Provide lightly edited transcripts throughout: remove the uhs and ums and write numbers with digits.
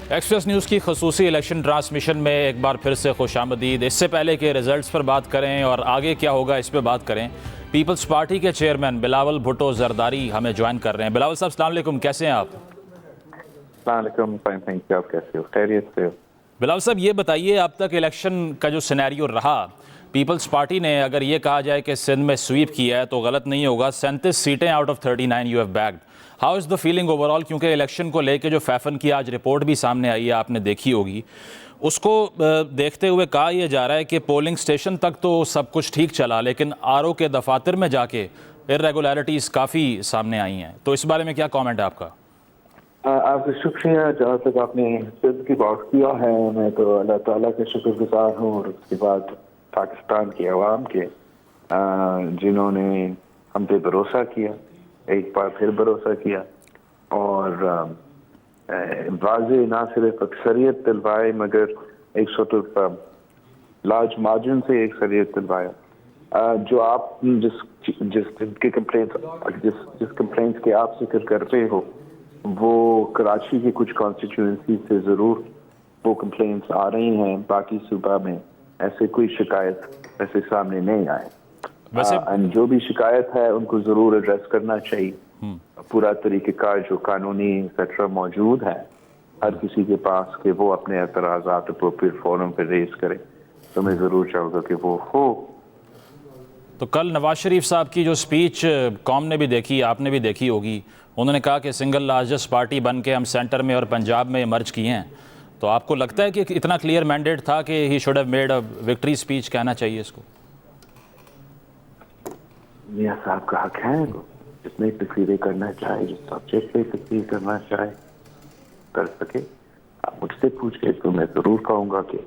Express News کی خصوصی election transmission میں ایک بار پھر سے خوش آمدید۔ اس سے پہلے کہ رزلٹس پر بات کریں اور آگے کیا ہوگا اس پہ بات کریں، پیپلز پارٹی کے چیئرمین بلاول بھٹو زرداری ہمیں جوائن کر رہے ہیں۔ بلاول صاحب السلام علیکم، کیسے ہیں آپ؟ السلام علیکم، فائن تھینک یو، آپ کیسے ہو؟ خیریت سے ہو؟ بلاول صاحب یہ بتائیے، اب تک الیکشن کا جو سینیریو رہا، پیپلز پارٹی نے اگر یہ کہا جائے کہ سندھ میں سویپ کیا ہے تو غلط نہیں ہوگا، 37 سیٹیں out of 39 you have begged. How is the feeling over all? کیونکہ الیکشن کو لے کے جو فیفن کی آج رپورٹ بھی سامنے آئی ہے، آپ نے دیکھی ہوگی، اس کو دیکھتے ہوئے کہا یہ جا رہا ہے کہ پولنگ سٹیشن تک تو سب کچھ ٹھیک چلا، لیکن آر او کے دفاتر میں جا کے irregularities کافی سامنے آئی ہیں، تو اس بارے میں کیا کامنٹ ہے آپ کا؟ آپ کا شکریہ۔ جہاں تک آپ نے سندھ کی بات کیا ہے، میں تو اللہ تعالیٰ کا شکر گزار ہوں، اور اس کے بعد پاکستان کی عوام کے جنہوں نے ہم پہ بھروسہ کیا، ایک بار پھر بھروسہ کیا، اور واضح نہ صرف اکثریت دلوائے مگر ایک سورٹ آف لارج مارجن سے اکثریت دلوایا۔ جو آپ جس کمپلینٹس کے آپ ذکر کرتے ہو، وہ کراچی کے کچھ کانسٹیٹیوئنسی سے ضرور وہ کمپلینٹس آ رہی ہیں، باقی صوبہ میں ایسے کوئی شکایت ایسے سامنے نہیں آئے۔ جو بھی شکایت ہے ان کو ضرور ایڈریس کرنا چاہیے۔ پورا طریقہ کار جو قانونی ایٹسٹرا موجود ہے ہر کسی کے پاس کہ وہ اپنے اعتراضات اپروپریٹ فورم پہ ریز کرے، تو میں ضرور چاہوں گا کہ وہ ہو۔ تو کل نواز شریف صاحب کی جو سپیچ قوم نے بھی دیکھی، آپ نے بھی دیکھی ہوگی، انہوں نے کہا کہ سنگل لارجسٹ پارٹی بن کے ہم سینٹر میں اور پنجاب میں مرج کیے ہیں، تو آپ کو لگتا ہے کہ اتنا کلیئر مینڈیٹ تھا کہ he should have made a victory speech, کہنا چاہیے اس کو؟ میاں صاحب کا حق ہے، جتنی تقریریں کرنا چاہے، جس سبجیکٹ پہ تقریر کرنا چاہے کر سکے۔ آپ مجھ سے پوچھ کے تو میں ضرور کہوں گا کہ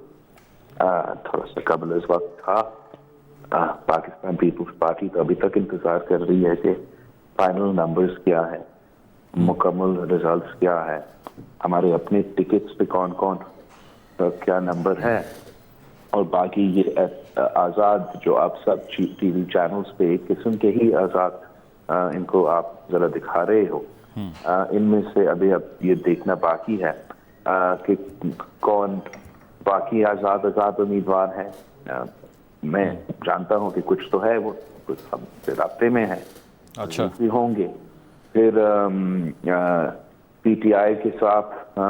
تھوڑا سا قبل اس وقت تھا۔ پاکستان پیپلز پارٹی تو ابھی تک انتظار کر رہی ہے کہ فائنل نمبرز کیا ہے، مکمل ریزلٹس کیا ہے، ہمارے اپنے ٹکٹس پہ کون کون کیا نمبر ہے، اور باقی یہ آزاد جو آپ سب ٹی وی چینلز پہ ایک قسم کے ہی آزاد ان کو آپ ذرا دکھا رہے ہو، ان میں سے اب یہ دیکھنا باقی ہے کہ کون باقی آزاد امیدوار ہیں۔ میں جانتا ہوں کہ کچھ تو ہے، وہ کچھ ہم سے رابطے میں ہیں، اچھا بھی ہوں گے۔ پھر پی ٹی آئی کے ساتھ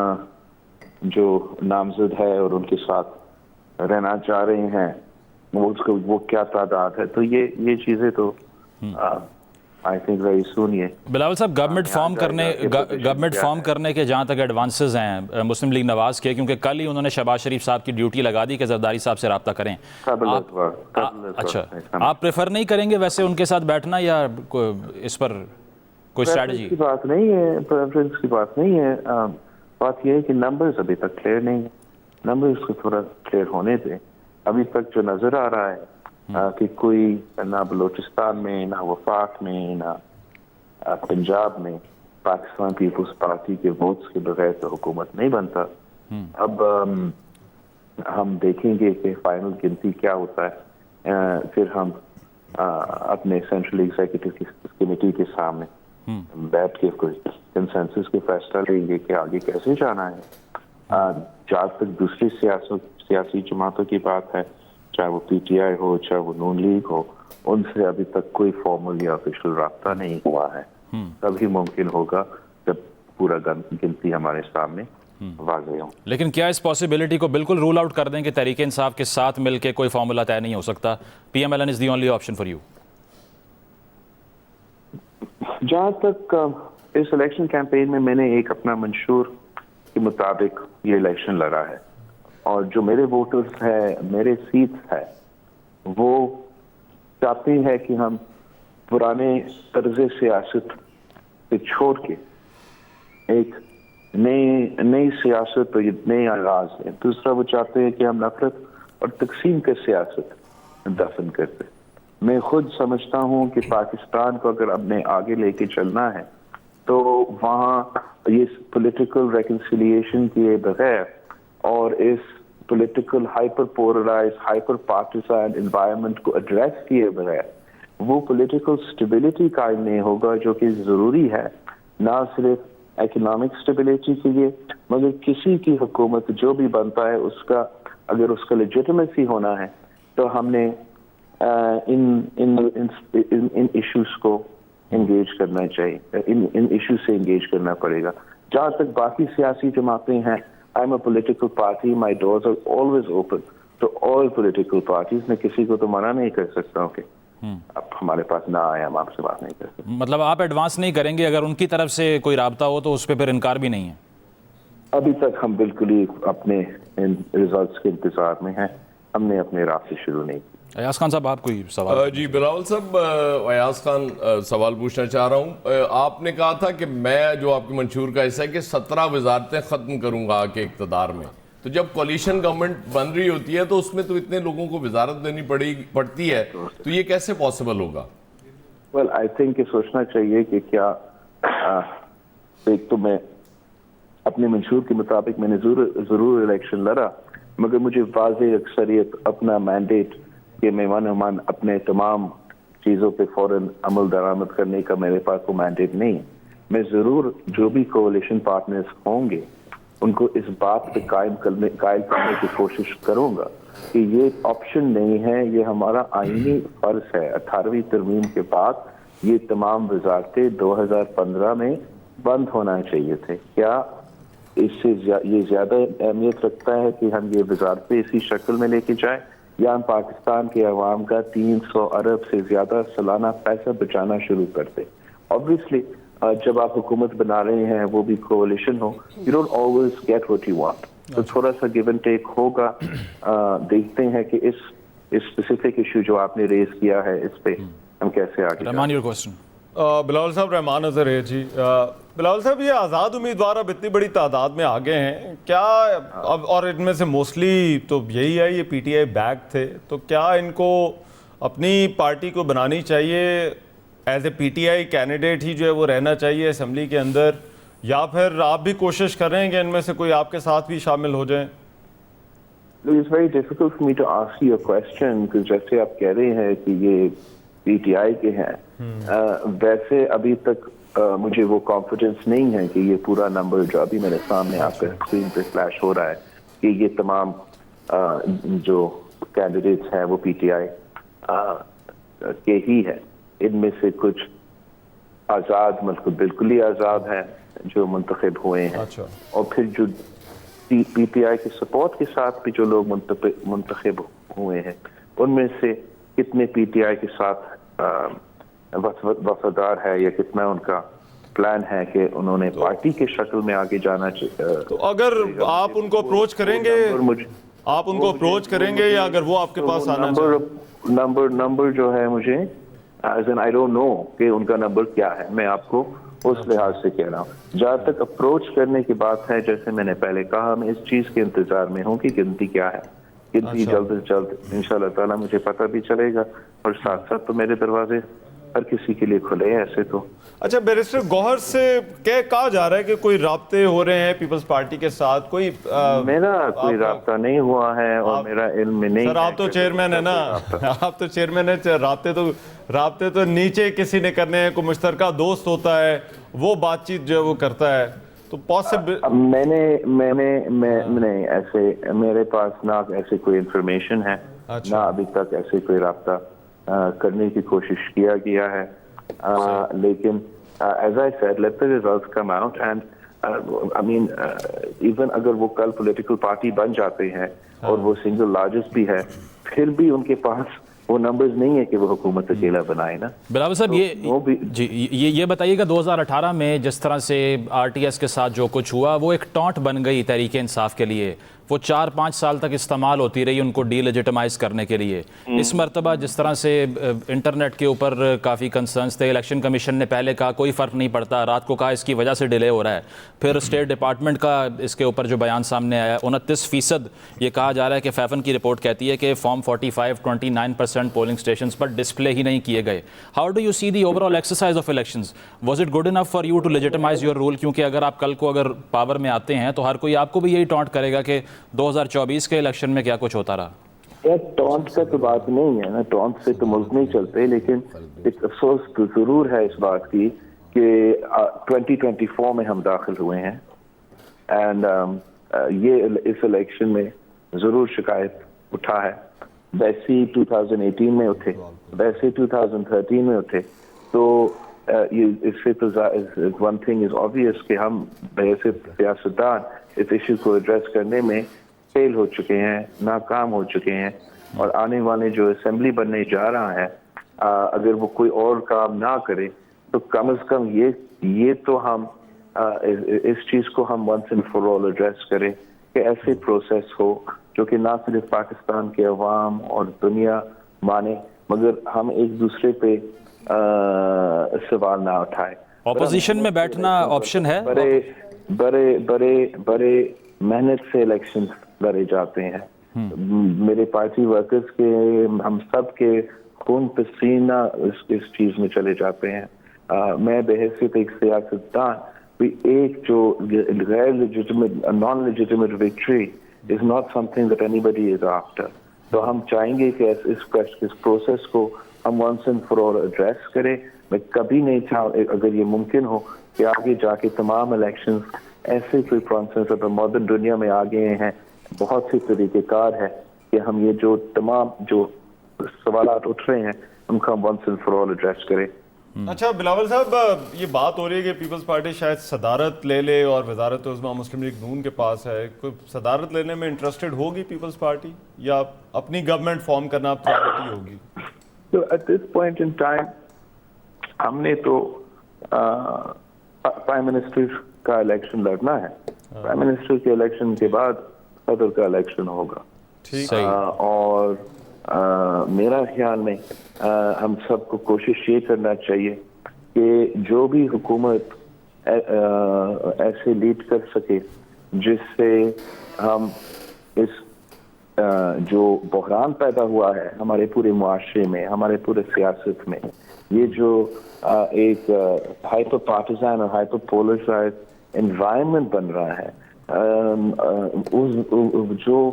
جو نامزد ہے اور ان کے ساتھ رہنا چاہ رہے ہیں، وہ کیا تعداد ہے، تو یہ چیزیں تو آئی تھنک ویری سون۔ یہ بلاول صاحب گورنمنٹ فارم کرنے کے جہاں تک ایڈوانسز ہیں مسلم لیگ نواز کے، کیونکہ کل ہی انہوں نے شہباز شریف صاحب کی ڈیوٹی لگا دی کہ زرداری صاحب سے رابطہ کریں، اچھا آپ پریفر نہیں کریں گے ویسے ان کے ساتھ بیٹھنا، یا اس پر کوئی اسٹریٹجی؟ بات نہیں ہے، پریفرنس کی بات نہیں ہے، بات یہ ہے کہ نمبرز ابھی تک کلیئر نہیں ہے، نمبرز کو تھوڑا کلیئر ہونے دیں۔ ابھی تک جو نظر آ رہا ہے کہ کوئی نہ بلوچستان میں، نہ وفاق میں، نہ پنجاب میں پاکستان پیپلز پارٹی کے ووٹس کے بغیر تو حکومت نہیں بنتا۔ اب ہم دیکھیں گے کہ فائنل گنتی کیا ہوتا ہے، پھر ہم اپنے سینٹرل ایگزیکٹو کمیٹی کے سامنے بیٹھ کے کوئی کنسنسس کے فیصلہ لیں گے کہ آگے کیسے جانا ہے۔ جہاں تک دوسری سیاسی جماعتوں کی بات ہے، چاہے وہ پی ٹی آئی ہو، چاہے وہ نون لیگ ہو، ان سے ابھی تک کوئی فارمل یا آفیشیل رابطہ نہیں ہوا ہے۔ تبھی ممکن ہوگا جب پورا گنتی ہمارے سامنے واضح ہو۔ لیکن کیا اس پاسبلٹی کو بالکل رول آؤٹ کر دیں کہ تحریک انصاف کے ساتھ مل کے کوئی فارمولا طے نہیں ہو سکتا؟ P M L N is the only option for you? جہاں تک اس الیکشن کیمپین میں نے ایک اپنا منشور کے مطابق یہ الیکشن لڑا ہے، اور جو میرے ووٹرز ہیں، میرے سیٹس ہے، وہ چاہتے ہیں کہ ہم پرانے طرز سیاست سے چھوڑ کے ایک نئی سیاست اور نئے آغاز ہے۔ دوسرا وہ چاہتے ہیں کہ ہم نفرت اور تقسیم کے سیاست دفن کرتے۔ میں خود سمجھتا ہوں کہ پاکستان کو اگر اپنے آگے لے کے چلنا ہے تو وہاں یہ پولیٹیکل ریکنسیلیشن کیے بغیر اور اس political hyper polarize hyper partisan environment کو ایڈریس کیے بغیر وہ پولیٹیکل سٹیبلٹی قائم نہیں ہوگا، جو کہ ضروری ہے نہ صرف اکنامک اسٹیبلٹی کے لیے، مگر کسی کی حکومت جو بھی بنتا ہے اس کا اگر اس کا لیجیٹمیسی ہونا ہے تو ہم نے ان ایشوز کو انگیج کرنا چاہیے، ان ایشوز سے انگیج کرنا پڑے گا. جہاں تک باقی سیاسی جماعتیں ہیں، I am a political party, my doors are always open to all political parties. میں کسی کو تو منع نہیں کر سکتا ہوں کہ اب ہمارے پاس نہ آئے، ہم آپ سے بات نہیں کر سکتے. مطلب آپ ایڈوانس نہیں کریں گے، اگر ان کی طرف سے کوئی رابطہ ہو تو اس پہ پھر انکار بھی نہیں ہے؟ ابھی تک ہم بالکل ہی اپنے ریزلٹس کے انتظار میں ہیں، ہم نے اپنے رابطے شروع نہیں کیے. ایاز خان صاحب آپ کوئی سوال؟ جی بلاول صاحب، ایاز خان سوال پوچھنا چاہ رہا ہوں. آپ نے کہا تھا کہ میں جو آپ کے منشور کا حصہ ہے کہ 17 وزارتیں ختم کروں گا کے اقتدار میں. تو جب کولیشن گورنمنٹ بن رہی ہوتی ہے تو اس میں تو اتنے لوگوں کو وزارت دینی پڑتی ہے، تو یہ کیسے پاسبل ہوگا؟ ویل آئی تھنک کہ سوچنا چاہیے کہ کیا ایک تو میں اپنے منشور کے مطابق میں نے ضرور الیکشن لڑا، مگر مجھے واضح اکثریت اپنا مینڈیٹ کہ میں من اپنے تمام چیزوں پہ فوراً عمل درآمد کرنے کا میرے پاس وہ مینڈیٹ نہیں ہے. میں ضرور جو بھی کولیشن پارٹنرز ہوں گے ان کو اس بات پہ قائل کرنے کی کوشش کروں گا کہ یہ آپشن نہیں ہے، یہ ہمارا آئینی فرض ہے. 18ویں ترمیم کے بعد یہ تمام وزارتیں 2015 میں بند ہونا چاہیے تھے. کیا اس سے یہ زیادہ اہمیت رکھتا ہے کہ ہم یہ وزارتیں اسی شکل میں لے کے جائیں، یا ہم پاکستان کے عوام کا 300 ارب سے زیادہ سالانہ پیسہ بچانا شروع کرتے؟ Obviously جب آپ حکومت بنا رہے ہیں وہ بھی coalition who, you don't always get what you want. تو تھوڑا سا گیو اینڈ ٹیک ہوگا. دیکھتے ہیں کہ اس اسپیسیفک ایشو جو آپ نے ریز کیا ہے اس پہ ہم کیسے آگے. رحمان یور کوسچن. بلاول صاحب، رحمان نظر ہے جی. بلاول صاحب، یہ آزاد امیدوار اب اتنی بڑی تعداد میں آگے ہیں، کیا اب اور ان میں سے موسٹلی تو یہی ہے یہ پی ٹی آئی بیک تھے، تو کیا ان کو اپنی پارٹی کو بنانی چاہیے as a P T I candidate ہی جو ہے وہ رہنا چاہیے اسمبلی کے اندر، یا پھر آپ بھی کوشش کر رہے ہیں کہ ان میں سے کوئی آپ کے ساتھ بھی شامل ہو جائیں؟ It's very difficult for me to ask you a question because جیسے آپ کہہ رہے ہیں کہ یہ پی ٹی آئی کے ہیں، ویسے ابھی تک مجھے وہ کانفیڈنس نہیں ہے کہ یہ پورا نمبر جو ابھی میرے سامنے آپ کے اسکرین پہ فلیش ہو رہا ہے کہ یہ تمام جو کینڈیڈیٹس ہیں وہ پی ٹی آئی کے ہی ہیں. ان میں سے کچھ آزاد، مطلب بالکل ہی آزاد ہیں جو منتخب ہوئے ہیں، اور پھر جو پی ٹی آئی کے سپورٹ کے ساتھ بھی جو لوگ منتخب ہوئے ہیں ان میں سے کتنے پی ٹی آئی کے ساتھ وفادار ہے یا کتنا ان کا پلان ہے کہ انہوں نے پارٹی کے شکل میں آگے جانا چاہیے. تو اگر آپ ان کو اپروچ کریں گے یا اگر وہ آپ کے پاس آنا چاہیں؟ نمبر جو ہے مجھے I don't know کہ ان کا نمبر کیا ہے، میں آپ کو اس لحاظ سے کہہ رہا ہوں. جہاں تک اپروچ کرنے کی بات ہے، جیسے میں نے پہلے کہا، میں اس چیز کے انتظار میں ہوں کہ گنتی کیا ہے. گنتی جلد از جلد انشاءاللہ تعالیٰ مجھے پتہ بھی چلے گا، اور ساتھ ساتھ تو میرے دروازے ہر کسی کے لیے کھلے ہیں ایسے تو. اچھا، بیرسٹر گوہر سے کہا جا رہا ہے کہ کوئی رابطے ہو رہے ہیں پیپلز پارٹی کے ساتھ؟ کوئی میرا کوئی رابطہ نہیں ہوا ہے اور میرا علم میں نہیں. سر آپ تو چیئرمین ہیں نا، آپ تو چیئرمین ہیں. رابطے تو نیچے کسی نے کرنے ہیں، کوئی مشترکہ دوست ہوتا ہے وہ بات چیت جو ہے وہ کرتا ہے، تو پاسبل. میں نے ایسے میرے پاس نہ ایسے کوئی انفارمیشن ہے، نہ ابھی تک ایسے کوئی رابطہ کرنے کی کوشش کیا گیا ہے. لیکن as I said, let the results come out and I mean even اگر وہ کل پولیٹیکل پارٹی بن جاتے ہیں اور وہ سنگل لارجسٹ بھی ہے، پھر بھی ان کے پاس وہ نمبرز نہیں ہے کہ وہ حکومت اکیلا بنائے نا. بلاول صاحب یہ بتائیے گا 2018 میں جس طرح سے آر ٹی ایس کے ساتھ جو کچھ ہوا وہ ایک ٹانٹ بن گئی تحریک انصاف کے لیے، وہ 4-5 سال تک استعمال ہوتی رہی ان کو ڈی لیجیٹمائز کرنے کے لیے. اس مرتبہ جس طرح سے انٹرنیٹ کے اوپر کافی کنسرنس تھے، الیکشن کمیشن نے پہلے کہا کوئی فرق نہیں پڑتا، رات کو کہا اس کی وجہ سے ڈیلے ہو رہا ہے، پھر اسٹیٹ ڈپارٹمنٹ کا اس کے اوپر جو بیان سامنے آیا 29% یہ کہا جا رہا ہے کہ فیفن کی رپورٹ کہتی ہے کہ فارم 45 29% پولنگ اسٹیشنز پر ڈسپلے ہی نہیں کیے گئے. How do you see the overall exercise of elections? Was it good enough for you to legitimise your role? کیونکہ اگر آپ کل کو اگر پاور میں آتے ہیں تو ہر کوئی آپ کو بھی یہی ٹانٹ کرے گا کہ 2024 کے الیکشن میں کیا کچھ ہوتا رہا. ٹانٹ کا تو بات نہیں ہے نا، ٹانٹ سے تو ملک نہیں چلتے، لیکن ایک افسوس تو ضرور ہے اس بات کی کہ 2024 میں ہم داخل ہوئے ہیں اینڈ یہ اس الیکشن میں ضرور شکایت اٹھا ہے. ویسے 2018 میں اٹھے, ویسے 2013 میں اٹھے. تو اس سے تو ون تھنگ از آبویس کہ ہم بحیثیت سیاستدان اس ایشو کو ایڈریس کرنے میں فیل ہو چکے ہیں, ناکام ہو چکے ہیں. اور آنے والے جو اسمبلی بننے جا رہا ہے, اگر وہ کوئی اور کام نہ کرے تو کم از کم یہ تو ہم اس چیز کو ہم once and for all address کریں کہ ایسے پروسیس ہو جو کہ نہ صرف پاکستان کے عوام اور دنیا مانے مگر ہم ایک دوسرے پہ سوال نہ اٹھائے. اپوزیشن میں بیٹھنا آپشن ہے؟ بڑے بڑے بڑے بڑے محنت سے الیکشن لڑے جاتے ہیں. میرے پارٹی ورکرز کے, ہم سب کے خون پسینہ اس چیز میں چلے جاتے ہیں. میں بحیثیت ایک سیاستدان ایک جو غیر legitimate non legitimate victory is not something that anybody is after. تو ہم چاہیں گے کہ اس پروسیس کو ہم once and for all address کریں. میں کبھی نہیں اگر یہ ممکن ہو کہ آگے جا کے تمام الیکشن ایسے کوئی پروسیس اب ماڈرن دنیا میں آگے ہیں, بہت سے طریقہ کار ہے کہ ہم یہ جو تمام جو سوالات اٹھ رہے ہیں ان کا once and for all address کریں. اچھا بلاول صاحب, یہ بات ہو رہی ہے کہ پیپلز پارٹی شاید صدارت لے لے اور وزارت عظمیٰ مسلم لیگ نون کے پاس ہے. کوئی صدارت لینے میں انٹرسٹڈ ہوگی پیپلز پارٹی یا اپنی گورنمنٹ فارم کرنا پرائیورٹی ہوگی؟ تو at this point in time ہم نے تو پرائم منسٹر کا الیکشن لڑنا ہے. پرائم منسٹر کے الیکشن کے بعد صدر کا الیکشن ہوگا. اور میرا خیال میں ہم سب کو کوشش یہ کرنا چاہیے کہ جو بھی حکومت ایسے لیڈ کر سکے جس سے ہم اس جو بحران پیدا ہوا ہے ہمارے پورے معاشرے میں, ہمارے پورے سیاست میں, یہ جو ایک ہائپر پارٹیزن اور ہائپر پولرائزڈ انوائرمنٹ بن رہا ہے, جو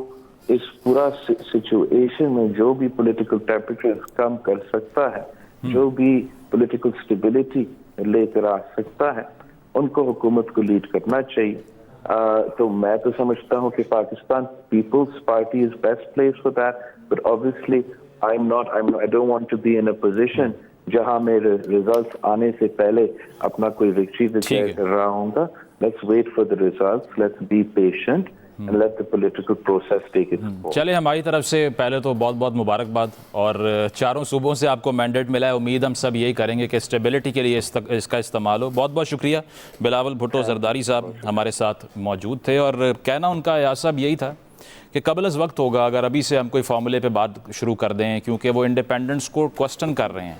اس پورا سچویشن میں جو بھی پولیٹیکل ٹیمپریچر کم کر سکتا ہے, جو بھی پولیٹیکل اسٹیبلٹی لے کر آ سکتا ہے, ان کو حکومت کو لیڈ کرنا چاہیے. تو میں تو سمجھتا ہوں کہ Pakistan Peoples Party is best place for that, but obviously I don't want to be in a position جہاں میں ریزلٹس آنے سے پہلے اپنا کوئی وکٹری ڈکلیئر کر رہا ہوں گا. Let's wait for the results, let's be patient and let the political process take its course. چلے ہماری طرف سے پہلے تو بہت بہت مبارکباد, اور چاروں صوبوں سے آپ کو مینڈیٹ ملا ہے. امید ہم سب یہی کریں گے کہ اسٹیبلٹی کے لیے اس کا استعمال ہو. بہت بہت شکریہ. بلاول بھٹو زرداری صاحب ہمارے ساتھ موجود تھے, اور کہنا ان کا صاحب یہی تھا کہ قبل از وقت ہوگا اگر ابھی سے ہم کوئی فارمولے پہ بات شروع کر دیں, کیونکہ وہ انڈیپینڈنس کو کوسچن کر رہے ہیں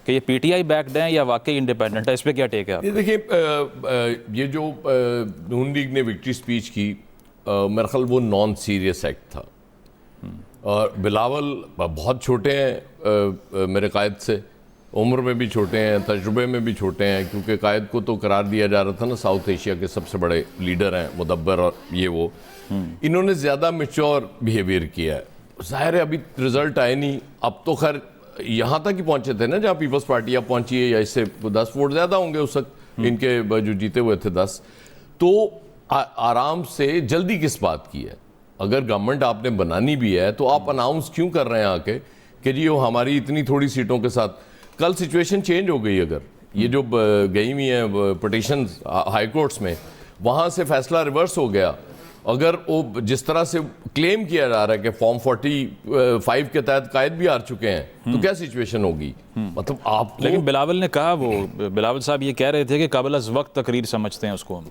کہ یہ پی ٹی آئی بیکڈ ہیں یا واقعی انڈیپینڈنٹ ہے. اس پہ کیا ٹیک ہے آپ؟ دیکھیں, یہ جو نون لیگ نے وکٹری سپیچ کی, میرا خیال وہ نان سیریس ایکٹ تھا. اور بلاول بہت چھوٹے ہیں میرے قائد سے, عمر میں بھی چھوٹے ہیں, تجربے میں بھی چھوٹے ہیں, کیونکہ قائد کو تو قرار دیا جا رہا تھا نا ساؤتھ ایشیا کے سب سے بڑے لیڈر ہیں, مدبر اور یہ وہ. انہوں نے زیادہ میچور بیہیویئر کیا ہے. ظاہر ہے ابھی رزلٹ آئے نہیں. اب تو خیر یہاں تک ہی پہنچے تھے نا جہاں پیپلز پارٹی اب پہنچی ہے, یا اس سے 10 ووٹ زیادہ ہوں گے اس وقت ان کے جو جیتے ہوئے تھے 10. تو آرام سے جلدی کس بات کی ہے؟ اگر گورنمنٹ آپ نے بنانی بھی ہے تو آپ اناؤنس کیوں کر رہے ہیں آ کے کہ جی وہ ہماری اتنی تھوڑی سیٹوں کے ساتھ. کل سچویشن چینج ہو گئی. اگر یہ جو گئی ہوئی ہیں پٹیشنز ہائی کورٹس میں, وہاں سے فیصلہ ریورس ہو گیا. اگر وہ جس طرح سے کلیم کیا جا رہا ہے کہ فارم 45 کے تحت قائد بھی ہار چکے ہیں, تو کیا سچویشن ہوگی؟ مطلب آپ کو, لیکن بلاول نے کہا, وہ بلاول صاحب یہ کہہ رہے تھے کہ قبل از وقت تقریر سمجھتے ہیں اس کو.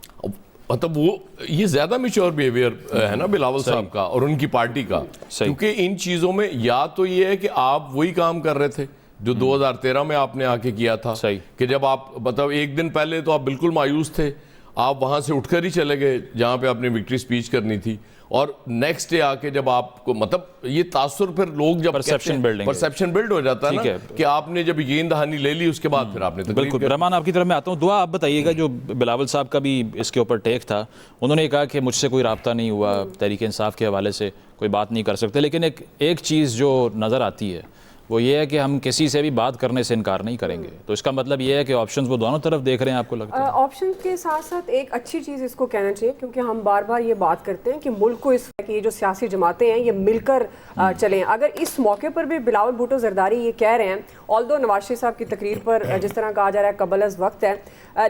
مطلب وہ یہ زیادہ میچور بیہیویئر ہے نا بلاول صاحب کا اور ان کی پارٹی کا. کیونکہ ان چیزوں میں یا تو یہ ہے کہ آپ وہی کام کر رہے تھے جو 2013 میں آپ نے آ کے کیا تھا, کہ جب آپ مطلب ایک دن پہلے تو آپ بالکل مایوس تھے, آپ وہاں سے اٹھ کر ہی چلے گئے جہاں پہ آپ نے وکٹری سپیچ کرنی تھی, اور نیکسٹ ڈے آ کے جب آپ کو مطلب یہ تاثر پھر لوگ جب پرسیپشن بلڈ ہو جاتا ہے نا کہ آپ نے جب یقین دہانی لے لی اس کے بعد پھر آپ نے. بالکل. رحمان آپ کی طرف میں آتا ہوں. دعا آپ بتائیے گا, جو بلاول صاحب کا بھی اس کے اوپر ٹیک تھا, انہوں نے کہا کہ مجھ سے کوئی رابطہ نہیں ہوا, تحریک انصاف کے حوالے سے کوئی بات نہیں کر سکتے. لیکن ایک چیز جو نظر آتی ہے وہ یہ ہے کہ ہم کسی سے بھی بات کرنے سے انکار نہیں کریں گے. تو اس کا مطلب یہ ہے کہ آپشنز وہ دونوں طرف دیکھ رہے ہیں, آپ کو لگتا ہے؟ آپشن کے ساتھ ساتھ ایک اچھی چیز اس کو کہنا چاہیے, کیونکہ ہم بار بار یہ بات کرتے ہیں کہ ملک کو اس کہ یہ جو سیاسی جماعتیں ہیں یہ مل کر چلیں. اگر اس موقع پر بھی بلاول بھٹو زرداری یہ کہہ رہے ہیں, آلدو نواز شریف صاحب کی تقریر پر جس طرح کہا جا رہا ہے قبل از وقت ہے,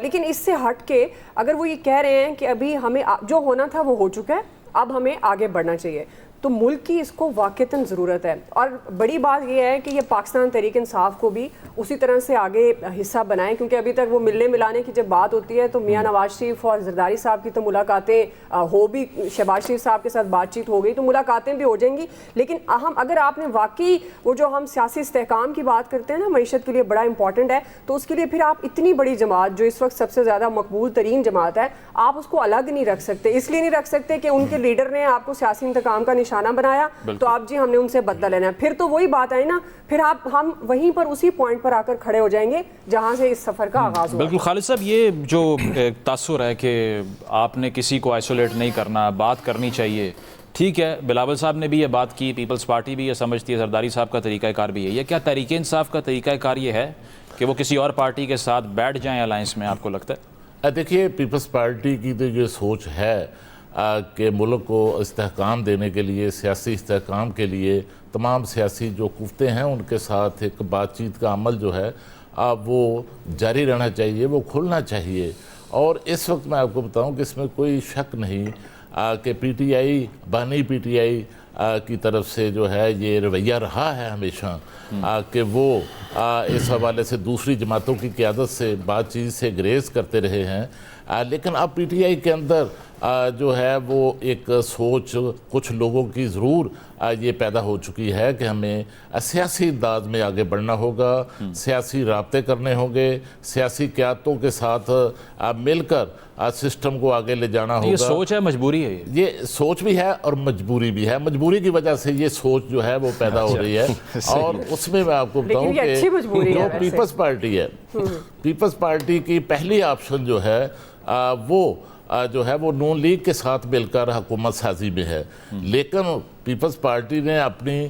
لیکن اس سے ہٹ کے اگر وہ یہ کہہ رہے ہیں کہ ابھی ہمیں جو ہونا تھا وہ ہو چکا ہے, اب ہمیں آگے بڑھنا چاہیے, تو ملک کی اس کو واقعتاً ضرورت ہے. اور بڑی بات یہ ہے کہ یہ پاکستان تحریک انصاف کو بھی اسی طرح سے آگے حصہ بنائیں, کیونکہ ابھی تک وہ ملنے ملانے کی جب بات ہوتی ہے تو میاں نواز شریف اور زرداری صاحب کی تو ملاقاتیں ہو بھی, شہباز شریف صاحب کے ساتھ بات چیت ہو گئی تو ملاقاتیں بھی ہو جائیں گی. لیکن اہم اگر آپ نے واقعی وہ جو ہم سیاسی استحکام کی بات کرتے ہیں نا, معیشت کے لیے بڑا امپورٹنٹ ہے, تو اس کے لیے پھر آپ اتنی بڑی جماعت جو اس وقت سب سے زیادہ مقبول ترین جماعت ہے, آپ اس کو الگ نہیں رکھ سکتے. اس لیے نہیں رکھ سکتے کہ ان کے لیڈر نے آپ کو سیاسی انتقام کا نشانہ بنایا تو آپ جی ہم نے ان سے بدلہ لینا ہے. پھر تو وہی بات آئی نا, پھر ہم وہیں پر اسی پوائنٹ پر آ کر کھڑے ہو جائیں گے جہاں سے اس سفر کا آغاز ہوا. بالکل خالد صاحب, یہ جو تاثر ہے کہ آپ نے کسی کو آئسولیٹ نہیں کرنا, بات کرنی چاہیے, ٹھیک ہے, بلاول صاحب نے بھی یہ بات کی, پیپلز پارٹی بھی یہ سمجھتی ہے, زرداری صاحب کا طریقہ کار بھی ہے. یہ کیا تحریک انصاف کا طریقہ کار یہ ہے کہ وہ کسی اور پارٹی کے ساتھ بیٹھ جائیں الائنس میں, آپ کو لگتا ہے؟ دیکھیے, پیپلز پارٹی کی تو یہ سوچ ہے کہ ملک کو استحکام دینے کے لیے, سیاسی استحکام کے لیے تمام سیاسی جو قوتیں ہیں ان کے ساتھ ایک بات چیت کا عمل جو ہے وہ جاری رہنا چاہیے, وہ کھلنا چاہیے. اور اس وقت میں آپ کو بتاؤں کہ اس میں کوئی شک نہیں کہ پی ٹی آئی, بانی پی ٹی آئی کی طرف سے جو ہے یہ رویہ رہا ہے ہمیشہ کہ وہ اس حوالے سے دوسری جماعتوں کی قیادت سے بات چیت سے گریز کرتے رہے ہیں. لیکن اب پی ٹی آئی کے اندر جو ہے وہ ایک سوچ کچھ لوگوں کی ضرور یہ پیدا ہو چکی ہے کہ ہمیں سیاسی انداز میں آگے بڑھنا ہوگا, سیاسی رابطے کرنے ہوں گے, سیاسی قیادتوں کے ساتھ مل کر سسٹم کو آگے لے جانا ہوگا. یہ سوچ ہے, مجبوری ہے, یہ سوچ بھی ہے اور مجبوری بھی ہے. مجبوری کی وجہ سے یہ سوچ جو ہے وہ پیدا ہو رہی ہے, اور اس میں آپ کو بتاؤں کہ جو پیپلز پارٹی ہے, پیپلز پارٹی کی پہلی آپشن جو ہے وہ نون لیگ کے ساتھ مل کر حکومت سازی میں ہے. لیکن پیپلز پارٹی نے اپنی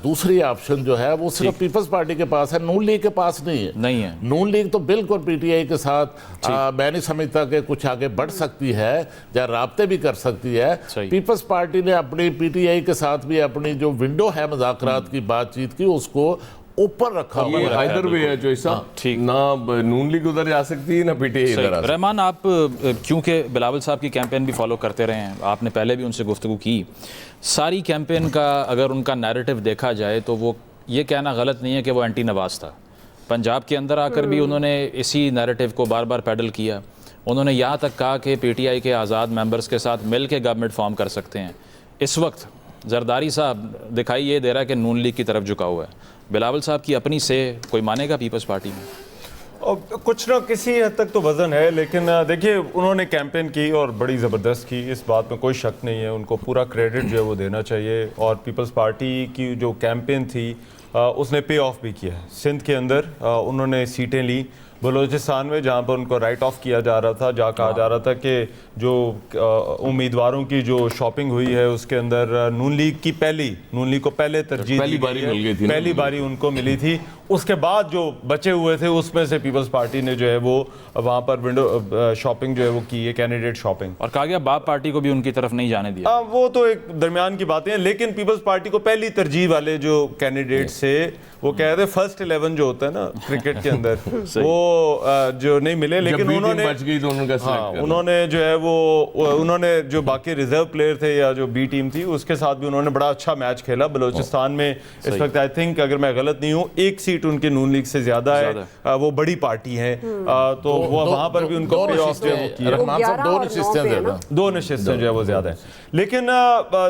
دوسری آپشن جو ہے وہ صرف پیپلز پارٹی کے پاس ہے, نون لیگ کے پاس نہیں ہے. نون لیگ تو بالکل پی ٹی آئی کے ساتھ میں نہیں سمجھتا کہ کچھ آگے بڑھ سکتی ہے یا رابطے بھی کر سکتی ہے. پیپلز پارٹی نے اپنی پی ٹی آئی کے ساتھ بھی اپنی جو ونڈو ہے مذاکرات کی, بات چیت کی, اس کو اوپر رکھا ہوا ہے. ادھر بھی ہے جو صاحب, نہ نون لیگ ادھر جا سکتی ہے نہ پی ٹی آئی ادھر آ سکتی ہے. رحمان, آپ کیونکہ بلاول صاحب کی کیمپین بھی فالو کرتے رہے ہیں, آپ نے پہلے بھی ان سے گفتگو کی, ساری کیمپین کا اگر ان کا نیریٹو دیکھا جائے تو وہ یہ کہنا غلط نہیں ہے کہ وہ اینٹی نواز تھا. پنجاب کے اندر آ کر بھی انہوں نے اسی نیریٹو کو بار بار پیڈل کیا. انہوں نے یہاں تک کہا کہ پی ٹی آئی کے آزاد ممبرز کے ساتھ مل کے گورنمنٹ فارم کر سکتے ہیں. اس وقت زرداری صاحب دکھائی یہ دے رہا ہے کہ نون لیگ کی طرف جھکا ہوا ہے. بلاول صاحب کی اپنی سے کوئی مانے گا پیپلز پارٹی میں؟ کچھ نہ کسی حد تک تو وزن ہے, لیکن دیکھیے انہوں نے کیمپین کی اور بڑی زبردست کی, اس بات میں کوئی شک نہیں ہے, ان کو پورا کریڈٹ جو ہے وہ دینا چاہیے. اور پیپلز پارٹی کی جو کیمپین تھی اس نے پے آف بھی کیا ہے. سندھ کے اندر انہوں نے سیٹیں لی, بلوچستان میں جہاں پر ان کو رائٹ آف کیا جا رہا تھا, جہاں کہا جا رہا تھا کہ جو امیدواروں کی جو شاپنگ ہوئی ہے اس کے اندر نون لیگ کو پہلے ترجیح پہلی باری ان کو ملی تھی. اس کے بعد جو بچے ہوئے تھے اس میں سے پیپلز پارٹی نے جو ہے وہ وہاں پر ونڈو شاپنگ جو ہے وہ کی ہے, کینڈیڈیٹ شاپنگ. اور کہا گیا باپ پارٹی کو بھی ان کی طرف نہیں جانے دیا. وہ تو ایک درمیان کی باتیں ہیں, لیکن پیپلز پارٹی کو پہلی ترجیح والے جو کینڈیڈیٹ سے وہ کہہ رہے فرسٹ 11 جو ہوتا ہے نا کرکٹ کے اندر وہ جو نہیں ملے, لیکن انہوں نے جو ہے وہ انہوں نے جو باقی ریزرو پلیئر تھے یا جو بی ٹیم تھی اس کے ساتھ بھی انہوں نے بڑا اچھا میچ کھیلا. بلوچستان میں اس وقت آئی تھنک اگر میں غلط نہیں ہوں ایک سیٹ ان کی نون لیگ سے زیادہ ہے, وہ بڑی پارٹی ہے, تو وہاں پر بھی ان کو پے آف دو نشستیں جو ہے وہ زیادہ ہیں. لیکن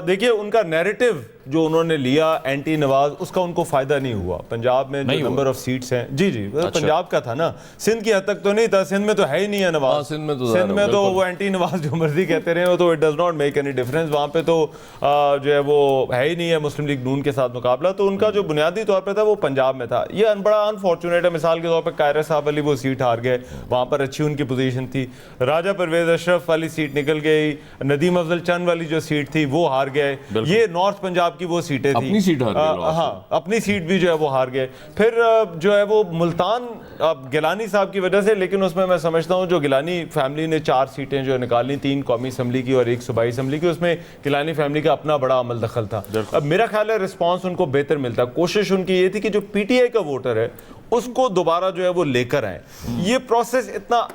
دیکھیے ان کا نیریٹو جو انہوں نے لیا اینٹی نواز, اس کا ان کو فائدہ نہیں ہوا. پنجاب میں جو نمبر آف سیٹس ہیں, جی پنجاب کا تھا نا, سندھ کی حد تک تو نہیں تھا, سندھ میں تو ہے ہی نہیں ہے نواز, سندھ میں تو سندھ میں تو وہ اینٹی نواز جو مرضی کہتے رہے, تو it does not make any difference, وہاں پہ تو جو ہے وہ ہے ہی نہیں ہے مسلم لیگ نون کے ساتھ مقابلہ. تو ان کا جو بنیادی طور پہ تھا وہ پنجاب میں تھا. یہ بڑا انفارچونیٹ ہے, مثال کے طور پہ قاہرہ صاحب علی وہ سیٹ ہار گئے, وہاں پر اچھی ان کی پوزیشن تھی. راجہ پرویز اشرف والی سیٹ نکل گئی, ندیم افضل چند والی جو سیٹ تھی وہ ہار گئے. یہ نارتھ پنجاب کی وہ سیٹیں تھیں, اپنی سیٹ ہار گئے, ہاں اپنی سیٹ بھی جو ہے وہ ہار گئے. پھر جو ہے وہ ملتان گیلانی صاحب کی وجہ سے, لیکن اس میں میں سمجھتا ہوں جو گیلانی فیملی نے 4 سیٹیں جو نکالی, 3 قومی اسمبلی کی اور 1 صوبائی اسمبلی کی, اس میں گیلانی فیملی کا اپنا بڑا عمل دخل تھا. اب میرا خیال ہے رسپانس ان کو بہتر ملتا. کوشش ان کی یہ تھی کہ جو پی ٹی آئی کا ووٹر ہے اس کو دوبارہ جو ہے وہ لے کر آئیں. یہ پروسیس اتنا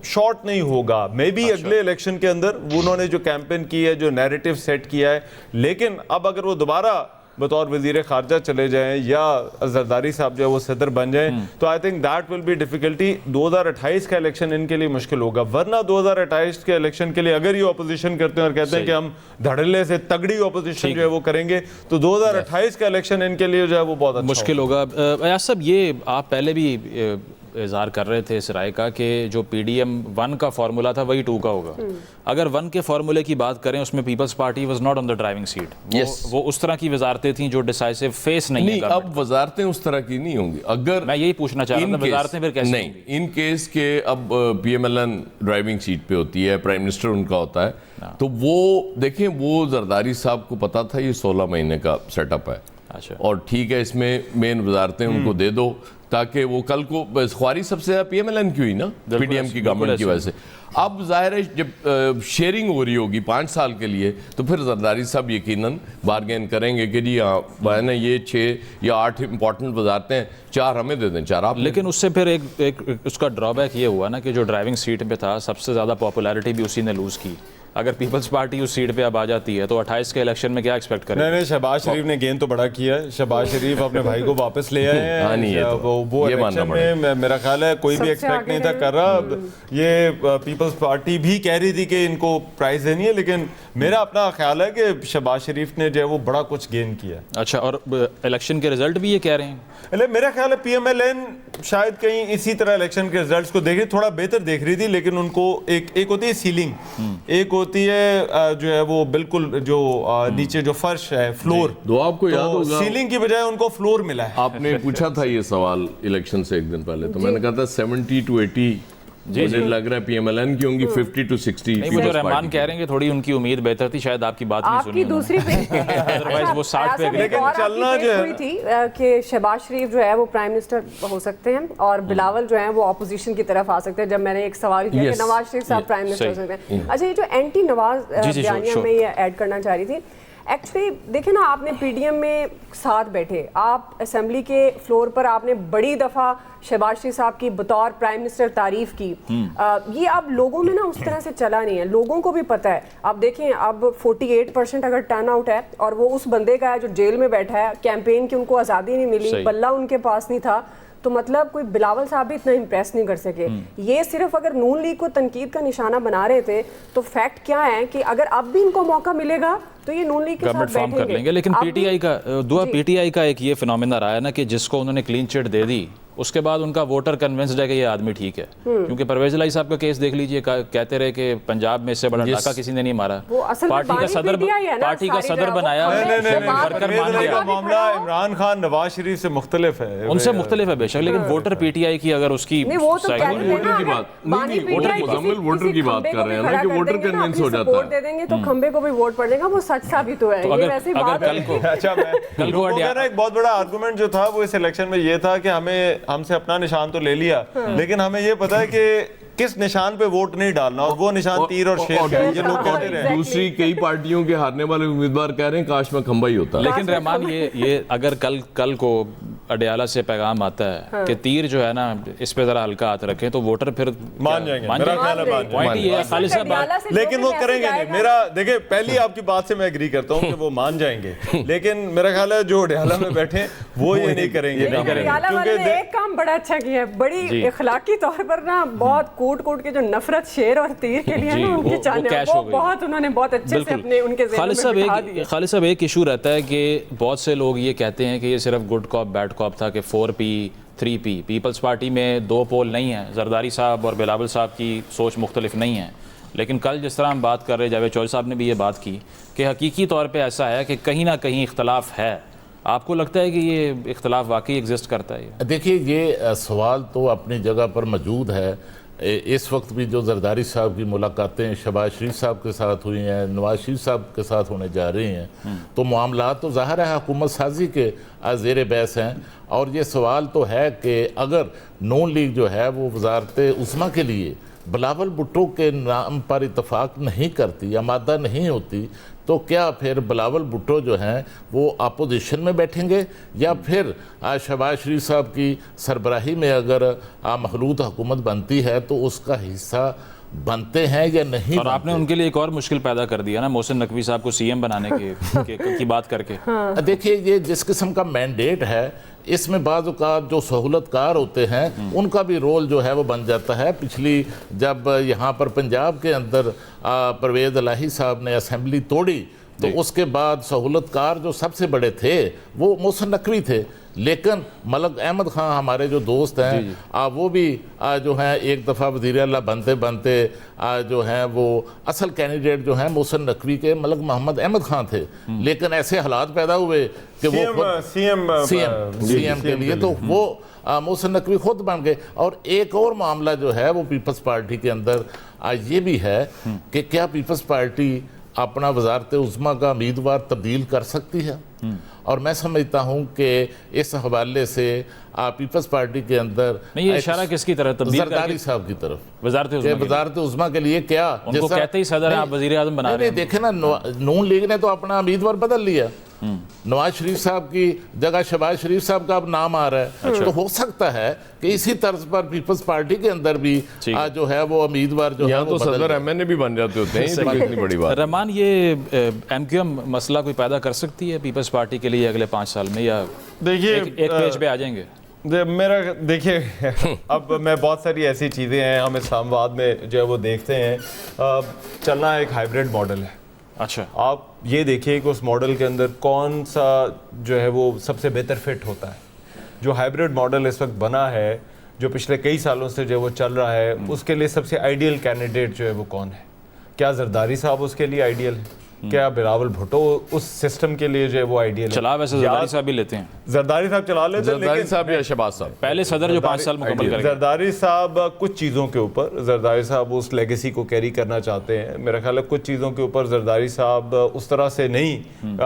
شارٹ نہیں ہوگا, مے بی اگلے الیکشن کے اندر انہوں نے جو کیمپین کی ہے, جو نیریٹو سیٹ کیا ہے, لیکن اب اگر وہ دوبارہ بطور وزیر خارجہ چلے جائیں یا زرداری صاحب جو ہے وہ صدر بن جائیں, تو I think that will be difficulty. 2028 کا الیکشن ان کے لیے مشکل ہوگا, ورنہ 2028 کے الیکشن کے لیے اگر یہ اپوزیشن کرتے ہیں اور کہتے ہیں کہ ہم دھڑلے سے تگڑی اپوزیشن جو ہے وہ کریں گے, تو 2028 کا الیکشن ان کے لیے جو ہے وہ بہت اچھا مشکل ہوگا. ایاز صاحب, یہ آپ پہلے بھی اظہار کر رہے تھے اس رائے کا کہ جو پی ڈی ایم 1 کا فارمولا تھا وہی 2 کا ہوگا. اگر 1 کے فارمولے کی بات کریں, اس میں Peoples Party was not on the driving seat. وہ اس طرح کی وزارتیں تھیں جو ڈیسائسو فیس نہیں ہے. اب وزارتیں اس طرح کی نہیں ہوں گی. اگر میں یہی پوچھنا چاہ رہا تھا, وزارتیں پھر کیسے نہیں, ان کیس کے اب P M L N driving seat پہ ہوتی ہے, پرائم منسٹر ان کا ہوتا ہے, تو وہ دیکھیں وہ زرداری صاحب کو پتا تھا یہ 16 مہینے کا سیٹ اپ ہے, اور ٹھیک ہے اس میں مین وزارتیں ان کو دے دو تاکہ وہ کل کو خواری سب سے زیادہ پی ایم ایل این کی ہوئی نا, پی ڈی ایم کی گورنمنٹ کی وجہ سے. اب ظاہر ہے جب شیئرنگ ہو رہی ہوگی 5 سال کے لیے, تو پھر زرداری صاحب یقیناً بارگین کریں گے کہ جی ہاں نا یہ 6 یا 8 امپورٹنٹ وزارتیں, 4 ہمیں دے دیں, 4 آپ. لیکن اس سے پھر ایک اس کا ڈرا بیک یہ ہوا نا کہ جو ڈرائیونگ سیٹ پہ تھا سب سے زیادہ پاپولیرٹی بھی اسی نے لوز کی. اگر پیپلز پارٹی اس سیٹ پہ اب آ جاتی ہے تو 28 کے الیکشن میں کیا ایکسپیکٹ کریں؟ نہیں, شہباز شریف نے گین تو بڑا کیا ہے. شہباز شریف اپنے بھائی کو واپس لے آئے ہیں. وہ الیکشن میں میرا خیال ہے کوئی بھی ایکسپیکٹ نہیں تھا کر رہا. یہ پیپلز پارٹی بھی کہہ رہی تھی کہ ان کو پرائز دینی ہے, لیکن میرا اپنا خیال ہے کہ شہباز شریف نے جو ہے وہ بڑا کچھ گین کیا. اچھا, اور الیکشن کے رزلٹ بھی یہ کہہ رہے ہیں. میرا خیال ہے پی ایم ایل این شاید کہیں اسی طرح الیکشن کے رزلٹس کو دیکھ رہی, تھوڑا بہتر دیکھ رہی تھی, لیکن ان کو ایک ہوتی ہے سیلنگ, ایک ہوتی ہے جو ہے وہ بالکل جو نیچے جو فرش ہے فلور, تو آپ کو یاد ہوگا سیلنگ کی بجائے ان کو فلور ملا ہے. آپ نے پوچھا تھا یہ سوال الیکشن سے ایک دن پہلے, تو میں نے کہا تھا 70 to 80 مجھے لگ رہا ہے پی ایم ایل این کی ہوں گی, 50 to 60. نہیں, وہ جو رحمان کہہ رہے ہیں کہ تھوڑی ان کی امید بہتر تھی, شاید آپ کی بات نہیں سنی, آپ کی دوسری ادروائز وہ 60 پہ. لیکن چلنا جو ہے تھی کہ شہباز شریف جو ہے وہ پرائم منسٹر ہو سکتے ہیں اور بلاول جو ہیں وہ اپوزیشن کی طرف آ سکتے ہیں. جب میں نے ایک سوال کیا کہ نواز شریف صاحب پرائم منسٹر ہو سکتے ہیں. اچھا, یہ جو اینٹی نواز بیانیہ میں یہ ایڈ کرنا چاہ رہی تھی. ایکچولی دیکھیں نا, آپ نے پی ڈی ایم میں ساتھ بیٹھے, آپ اسمبلی کے فلور پر آپ نے بڑی دفعہ شہباز شریف صاحب کی بطور پرائم منسٹر تعریف کی. یہ اب لوگوں میں نا اس طرح سے چلا نہیں ہے, لوگوں کو بھی پتہ ہے. آپ دیکھیں اب 48% اگر ٹرن آؤٹ ہے اور وہ اس بندے کا ہے جو جیل میں بیٹھا ہے, کیمپین کی ان کو آزادی نہیں ملی, بلہ ان کے پاس نہیں تھا, تو مطلب کوئی بلاول صاحب بھی اتنا امپریس نہیں کر سکے. یہ صرف اگر نون لیگ کو تنقید کا نشانہ بنا رہے تھے, تو فیکٹ کیا ہے کہ اگر اب بھی ان کو موقع ملے گا تو یہ نون لیگ کے ساتھ فارم کر لیں گے. لیکن پی ٹی آئی کا پی ٹی آئی کا ایک یہ فینومینا رہا ہے نا کہ جس کو انہوں نے کلین چٹ دے دی, اس کے بعد ان کا ووٹر کنونسڈ ہے کہ یہ آدمی ٹھیک ہے. کیونکہ پرویز الہی صاحب کا کیس دیکھ لیجئے, کہتے رہے کہ پنجاب میں اس سے بڑا ڈاکہ کسی نے نہیں مارا, پارٹی کا صدر بنایا, معاملہ عمران خان نواز شریف سے مختلف ہے, ان سے مختلف ہے بے شک, لیکن ووٹر پی ٹی آئی کی اگر اس کی ووٹر کی بات کر رہے ہیں نا کہ ووٹر کنونس ہو جاتا ہے, دے دیں گے تو کھمبے کو بھی ووٹ پڑ دے گا, وہ سچ ثابت ہوا ہے. یہ ویسے بات ہے. ایک بہت بڑا آرگومنٹ جو تھا وہ اس الیکشن میں یہ تھا کہ ہم سے اپنا نشان تو لے لیا, لیکن ہمیں یہ پتا ہے کہ کس نشان پہ ووٹ نہیں ڈالنا, اور وہ نشان تیر اور شیر کا ہے. یہ لوگ کہتے رہے. دوسری کئی پارٹیوں کے ہارنے والے امیدوار کہہ رہے ہیں کاش میں کھمبا ہی ہوتا. لیکن رحمان یہ اگر کل کو اڈیالہ سے پیغام آتا ہے کہ تیر جو ہے نا اس پہ ذرا ہلکا ہاتھ رکھیں, تو ووٹر پھر مان جائیں گے. لیکن وہ کریں گے نہیں. میرا دیکھیں پہلی آپ کی بات سے میں ایگری کرتا ہوں کہ وہ مان جائیں گے, لیکن میرا خیال ہے جو اڈیالہ میں بیٹھے وہ یہ نہیں کریں گے. اڈیالہ والے نے ایک کام بڑا اچھا کیا ہے, بڑی اخلاقی طور پر نا بہت کوٹ کے جو نفرت شیر اور تیر کے لیے نا ان کی چاہنے وہ بہت انہوں نے بہت اچھے سے اپنے ان کے ذہن میں بٹھا دیا. خالد صاحب ایک ایشو رہتا ہے کہ بہت سے لوگ یہ کہتے ہیں کہ یہ صرف گڈ کاپ بیڈ کاپ تھا, کہ 4P 3P. پیپلز پارٹی میں 2 پول نہیں ہیں, زرداری صاحب اور بلاول صاحب کی سوچ مختلف نہیں ہے, لیکن کل جس طرح ہم بات کر رہے, جاوید چودھری صاحب نے بھی یہ بات کی کہ حقیقی طور پہ ایسا ہے کہ کہیں نہ کہیں اختلاف ہے. آپ کو لگتا ہے کہ یہ اختلاف واقعی ایگزسٹ کرتا ہے؟ دیکھیے یہ سوال تو اپنی جگہ پر موجود ہے. اس وقت بھی جو زرداری صاحب کی ملاقاتیں شہباز شریف صاحب کے ساتھ ہوئی ہیں, نواز شریف صاحب کے ساتھ ہونے جا رہی ہیں, تو معاملات تو ظاہر ہے حکومت سازی کے زیر بحث ہیں. اور یہ سوال تو ہے کہ اگر نون لیگ جو ہے وہ وزارت عظمیٰ کے لیے بلاول بھٹو کے نام پر اتفاق نہیں کرتی, آمادہ نہیں ہوتی, تو کیا پھر بلاول بھٹو جو ہیں وہ اپوزیشن میں بیٹھیں گے, یا پھر شہباز شریف صاحب کی سربراہی میں اگر مخلوط حکومت بنتی ہے تو اس کا حصہ بنتے ہیں یا نہیں؟ اور آپ نے ان کے لیے ایک اور مشکل پیدا کر دیا نا, محسن نقوی صاحب کو CM بنانے کی بات کر کے. دیکھیے یہ جس قسم کا مینڈیٹ ہے, اس میں بعض اوقات جو سہولت کار ہوتے ہیں ان کا بھی رول جو ہے وہ بن جاتا ہے. پچھلی جب یہاں پر پنجاب کے اندر پرویز الہی صاحب نے اسمبلی توڑی تو اس کے بعد سہولت کار جو سب سے بڑے تھے وہ محسن نقوی تھے, لیکن ملک احمد خان ہمارے جو دوست ہیں وہ بھی جو ہیں ایک دفعہ وزیر اعلیٰ بنتے بنتے جو ہیں وہ اصل کینڈیڈیٹ جو ہیں محسن نقوی کے ملک محمد احمد خان تھے, لیکن ایسے حالات پیدا ہوئے کہ وہ سی ایم کے لیے تو وہ محسن نقوی خود بن گئے. اور ایک اور معاملہ جو ہے وہ پیپلز پارٹی کے اندر یہ بھی ہے کہ کیا پیپلز پارٹی اپنا وزارت عظمیٰ کا امیدوار تبدیل کر سکتی ہے؟ اور میں سمجھتا ہوں کہ اس حوالے سے پیپلز پارٹی کے اندر نہیں, یہ اشارہ کس کی طرف تبدیل زرداری صاحب کی طرف, وزارت عظمیٰ کے لیے کیا ان کو کہتے ہی صدر ہیں آپ وزیر اعظم بنا رہے ہیں. دیکھیں نا, نون لیگ نے تو اپنا امیدوار بدل لیا, نواز شریف صاحب کی جگہ شہباز شریف صاحب کا اب نام آ رہا ہے. تو ہو سکتا ہے کہ اسی طرز پر پیپلز پارٹی کے اندر بھی جو ہے وہ امیدوار جو ہے تو صدر MNA بھی بن جاتے ہوتے ہیں, اتنی بڑی بات. رحمان, یہ MQM مسئلہ کوئی پیدا کر سکتی ہے پیپلز پارٹی کے لیے اگلے 5 سال میں, یا دیکھیے ایک پیج پہ آ جائیں گے؟ میرا دیکھیے اب میں بہت ساری ایسی چیزیں ہیں ہم اسلام آباد میں جو ہے وہ دیکھتے ہیں. چلنا ایک ہائیبریڈ ماڈل ہے. اچھا, آپ یہ دیکھیے کہ اس ماڈل کے اندر کون سا جو ہے وہ سب سے بہتر فٹ ہوتا ہے. جو ہائیبریڈ ماڈل اس وقت بنا ہے, جو پچھلے کئی سالوں سے جو وہ چل رہا ہے, اس کے لیے سب سے آئیڈیل کینڈیڈیٹ جو ہے وہ کون ہے؟ کیا زرداری صاحب اس کے لیے آئیڈیل ہے؟ کیا بلاول بھٹو اس سسٹم کے لیے جو ہے وہ آئیڈیل ہے؟ چلا ویسے زرداری صاحب بھی لیتے ہیں, زرداری صاحب چلا لیتے ہیں, زرداری صاحب یا شہباز صاحب پہلے صدر جو 5 سال مکمل کریں گے. زرداری صاحب کچھ چیزوں کے اوپر, زرداری صاحب اس لیگیسی کو کیری کرنا چاہتے ہیں. میرا خیال ہے کچھ چیزوں کے اوپر زرداری صاحب اس طرح سے نہیں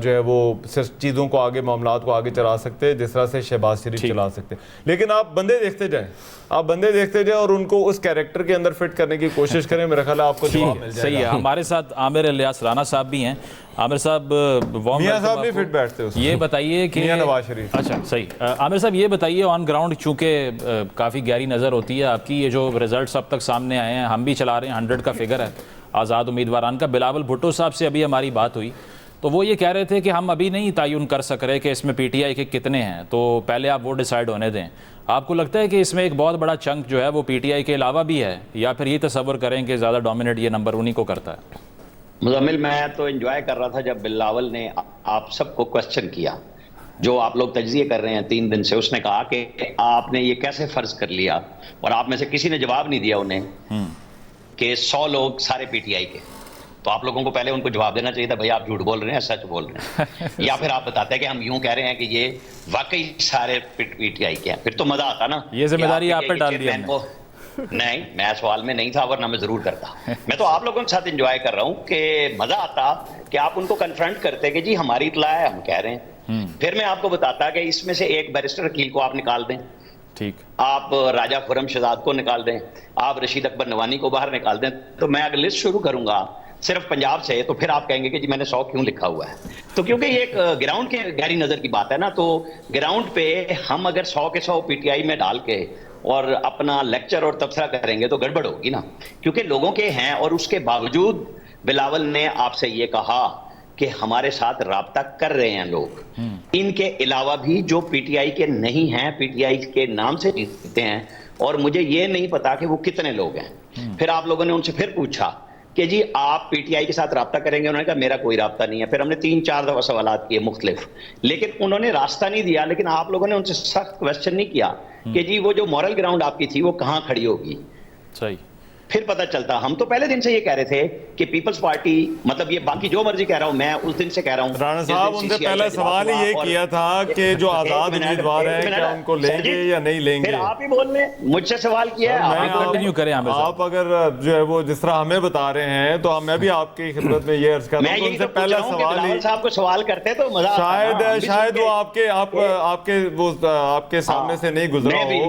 جو ہے وہ چیزوں کو آگے, معاملات کو آگے چلا سکتے جس طرح سے شہباز شریف چلا سکتے. لیکن آپ بندے دیکھتے جائیں, اور ان کو اس کیریکٹر کے اندر فٹ کرنے کی کوشش کریں. میرا خیال ہے آپ کو جواب مل جائے گا. صحیح ہے. ہمارے ساتھ عامر الیاس رانا صاحب بھی ہیں. عامر صاحب, میاں صاحب نہیں فٹ بیٹھتے اس یہ بتائیے کہ میاں نواز شریف. اچھا صحیح. عامر صاحب یہ بتائیے, آن گراؤنڈ چونکہ کافی گہری نظر ہوتی ہے آپ کی, یہ جو رزلٹس اب تک سامنے آئے ہیں, ہم بھی چلا رہے ہیں 100 کا فگر ہے آزاد امیدواران کا. بلاول بھٹو صاحب سے ابھی ہماری بات ہوئی تو وہ یہ کہہ رہے تھے کہ ہم ابھی نہیں تعین کر سک رہے کہ اس میں PTI کے کتنے ہیں, تو پہلے آپ وہ ڈیسائیڈ ہونے دیں. آپ کو لگتا ہے کہ اس میں ایک بہت بڑا چنک جو ہے وہ PTI کے علاوہ بھی ہے, یا پھر یہ تصور کریں کہ زیادہ ڈومینیٹ یہ نمبر انہی کو کرتا ہے؟ مزمل, میں تو انجوائے کر رہا تھا جب بلاول نے آپ سب کو کوسچن کیا, جو آپ لوگ تجزیے کر رہے ہیں 3 دن سے. اس نے کہا کہ آپ نے یہ کیسے فرض کر لیا, اور آپ میں سے کسی نے جواب نہیں دیا انہیں کہ 100 لوگ سارے PTI کے. تو آپ لوگوں کو پہلے ان کو جواب دینا چاہیے تھا, بھائی آپ جھوٹ بول رہے ہیں, سچ بول رہے ہیں, یا پھر آپ بتاتے ہیں کہ ہم یوں کہہ رہے ہیں کہ یہ واقعی سارے PTI کے ہیں. پھر تو مزہ آتا نا. یہ ذمہ داری آپ پہ ڈال دی ہم نے. نہیں, میں سوال میں نہیں تھا, ورنہ میں ضرور کرتا. میں تو آپ لوگوں کے ساتھ انجوائے کر رہا ہوں کہ مزہ آتا کہ آپ ان کو کنفرنٹ کرتے کہ جی ہماری اطلاع ہے, ہم کہہ رہے ہیں. پھر میں آپ کو بتاتا کہ اس میں سے ایک بیرسٹر وکیل کو آپ نکال دیں, ٹھیک, آپ راجہ خرم شہزاد کو نکال دیں, آپ رشید اکبر نوانی کو باہر نکال دیں, تو میں اگر لسٹ شروع کروں گا صرف پنجاب سے, تو پھر آپ کہیں گے کہ جی میں نے 100 کیوں لکھا ہوا ہے. تو کیونکہ یہ ایک گراؤنڈ کے گہری نظر کی بات ہے نا, تو گراؤنڈ پہ ہم اگر 100 کے 100 PTI میں ڈال کے اور اپنا لیکچر اور تبصرہ کریں گے تو گڑبڑ ہوگی نا, کیونکہ لوگوں کے ہیں. اور اس کے باوجود بلاول نے آپ سے یہ کہا کہ ہمارے ساتھ رابطہ کر رہے ہیں لوگ, ان کے علاوہ بھی جو PTI کے نہیں ہیں, PTI کے نام سے جیتتے ہیں, اور مجھے یہ نہیں پتا کہ وہ کتنے لوگ ہیں. پھر آپ لوگوں نے ان سے پھر پوچھا کہ جی آپ پی ٹی آئی کے ساتھ رابطہ کریں گے. انہوں نے کہا میرا کوئی رابطہ نہیں ہے. پھر ہم نے 3-4 دفعہ سوالات کیے مختلف, لیکن انہوں نے راستہ نہیں دیا. لیکن آپ لوگوں نے ان سے سخت کوشچن نہیں کیا کہ جی وہ جو مورل گراؤنڈ آپ کی تھی وہ کہاں کھڑی ہوگی. صحیح. پھر پتہ چلتا. ہم تو پہلے دن سے یہ کہہ رہے تھے کہ پیپلز پارٹی, مطلب یہ باقی جو مرضی کہہ رہا ہوں, میں اس دن سے کہہ رہا ہوں. رانا صاحب ان سے پہلا سوال ہی یہ کیا تھا کہ جو آزاد امیدوار ہیں کیا ان کو لیں گے یا نہیں لیں گے. پھر آپ ہی بول لیں, مجھ سے سوال کیا ہے. کنٹینیو کریں عامر صاحب. آپ اگر جو ہے وہ جس طرح ہمیں بتا رہے ہیں تو میں بھی آپ کی خدمت میں یہ عرض کرتا ہوں کہ ان سے پہلا سوال ہی صاحب کو سوال کرتے تو مزہ شاید وہ آپ کے سامنے سے نہیں گزرا ہو,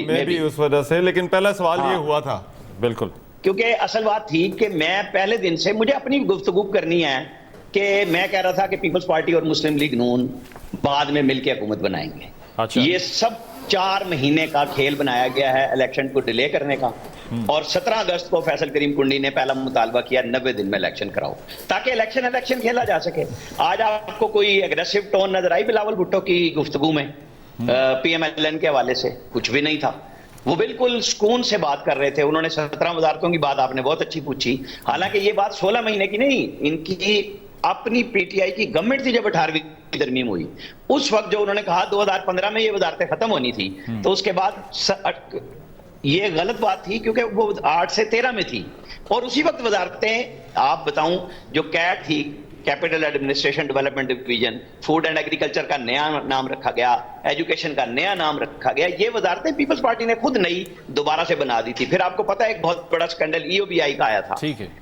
میں بھی اس وجہ سے, لیکن پہلا سوال یہ ہوا تھا. بالکل, کیونکہ اصل بات تھی کہ میں پہلے دن سے مجھے اپنی گفتگو کرنی ہے کہ میں کہہ رہا تھا کہ پیپلز پارٹی اور مسلم لیگ نون بعد میں مل کے حکومت بنائیں گے. یہ سب 4 مہینے کا کھیل بنایا گیا ہے الیکشن کو ڈیلے کرنے کا. اور 17 اگست کو فیصل کریم کنڈی نے پہلا مطالبہ کیا 90 دن میں الیکشن کراؤ تاکہ الیکشن کھیلا جا سکے. آج آپ کو کوئی اگریسو ٹون نظر آئی بلاول بھٹو کی گفتگو میں پی ایم ایل این کے حوالے سے؟ کچھ بھی نہیں تھا. وہ بالکل سکون سے بات کر رہے تھے. انہوں نے 17 وزارتوں کی بات آپ نے بہت اچھی پوچھی. حالانکہ یہ بات 16 مہینے کی نہیں, ان کی اپنی پی ٹی آئی کی گورنمنٹ تھی جب 18ویں ترمیم ہوئی. اس وقت جو انہوں نے کہا 2015 میں یہ وزارتیں ختم ہونی تھی, تو اس کے بعد یہ غلط بات تھی کیونکہ وہ 8 سے 13 میں تھی. اور اسی وقت وزارتیں آپ بتاؤں جو کیٹ تھی, capital administration development division, food and agriculture کا نیا نام رکھا گیا, ایجوکیشن کا نیا نام رکھا گیا. یہ وزارتیں پیپلز پارٹی نے خود نئی دوبارہ سے بنا دی تھی. پھر آپ کو پتا ہے ایک بہت بڑا سکینڈل ای او بی آئی کا آیا تھا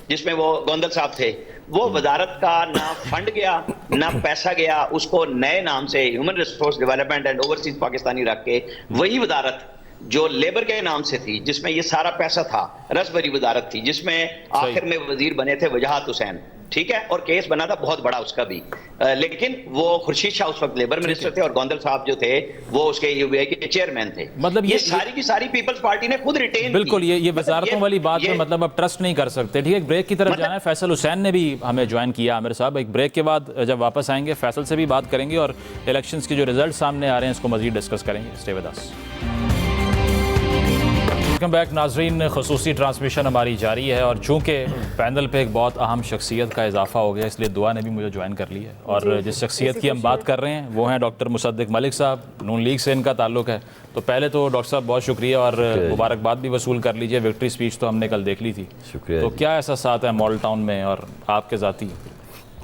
جس میں وہ گوندل صاحب تھے. وہ وزارت کا نہ فنڈ گیا نہ پیسہ گیا, اس کو نئے نام سے human resource development and overseas Pakistani رکھ کے وہی وزارت جو لیبر کے نام سے تھی, جس میں یہ سارا پیسہ تھا, رس بھری وزارت تھی, جس میں آخر میں وزیر بنے تھے وجاہت حسین, ٹھیک ہے, اور کیس بنا تھا بہت بڑا اس کا بھی. لیکن وہ خورشید شاہ اس وقت لیبر منسٹر تھے اور گوندل صاحب جو تھے وہ اس کے یو بی آئی کے چیئرمین تھے. مطلب یہ ساری کی ساری پیپلز پارٹی نے خود ریٹین. بالکل, یہ وزارتوں والی بات میں مطلب اب ٹرسٹ نہیں کر سکتے. ٹھیک ہے, ایک بریک کی طرف جانا ہے. فیصل حسین نے بھی ہمیں جوائن کیا. عامر صاحب ایک بریک کے بعد جب واپس آئیں گے فیصل سے بھی بات کریں گے اور الیکشنز کے جو رزلٹ سامنے آ رہے ہیں اس کو مزید ڈسکس کریں گے. Stay with us. Welcome back ناظرین, خصوصی ٹرانسمیشن ہماری جاری ہے اور چونکہ پینل پہ ایک بہت اہم شخصیت کا اضافہ ہو گیا اس لیے دعا نے بھی مجھے جوائن کر لی ہے. اور جس شخصیت کی ہم بات کر رہے ہیں وہ ہیں ڈاکٹر مصدق ملک صاحب. نون لیگ سے ان کا تعلق ہے. تو پہلے تو ڈاکٹر صاحب بہت شکریہ اور مبارکباد بھی وصول کر لیجئے. وکٹری اسپیچ تو ہم نے کل دیکھ لی تھی. شکریہ. تو کیا احساسات ہیں مال ٹاؤن میں اور آپ کے ذاتی؟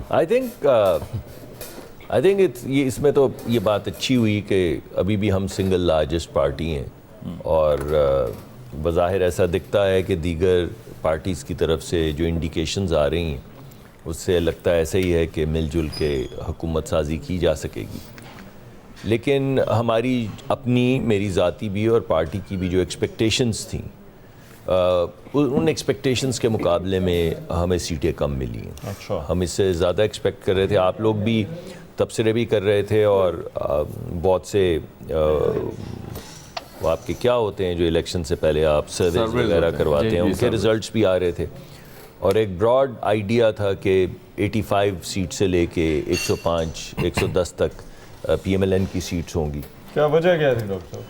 آئی تھنک یہ اس میں تو یہ بات اچھی ہوئی کہ ابھی بھی ہم سنگل لارجسٹ پارٹی ہیں اور بظاہر ایسا دکھتا ہے کہ دیگر پارٹیز کی طرف سے جو انڈیکیشنز آ رہی ہیں اس سے لگتا ہے ایسا ہی ہے کہ مل جل کے حکومت سازی کی جا سکے گی. لیکن ہماری اپنی, میری ذاتی بھی اور پارٹی کی بھی جو ایکسپیکٹیشنز تھیں ان ایکسپیکٹیشنز کے مقابلے میں ہمیں سیٹیں کم ملی ہیں. ہم اس سے زیادہ ایکسپیکٹ کر رہے تھے. آپ لوگ بھی تبصرے بھی کر رہے تھے اور بہت سے وہ آپ کے کیا ہوتے ہیں جو الیکشن سے پہلے آپ سرویز وغیرہ کرواتے ہیں, ان کے ریزلٹس بھی آ رہے تھے اور ایک براڈ آئیڈیا تھا کہ 85 سیٹ سے لے کے 105 110 تک پی ایم ایل این کی سیٹس ہوں گی. کیا وجہ کیا تھی ڈاکٹر صاحب؟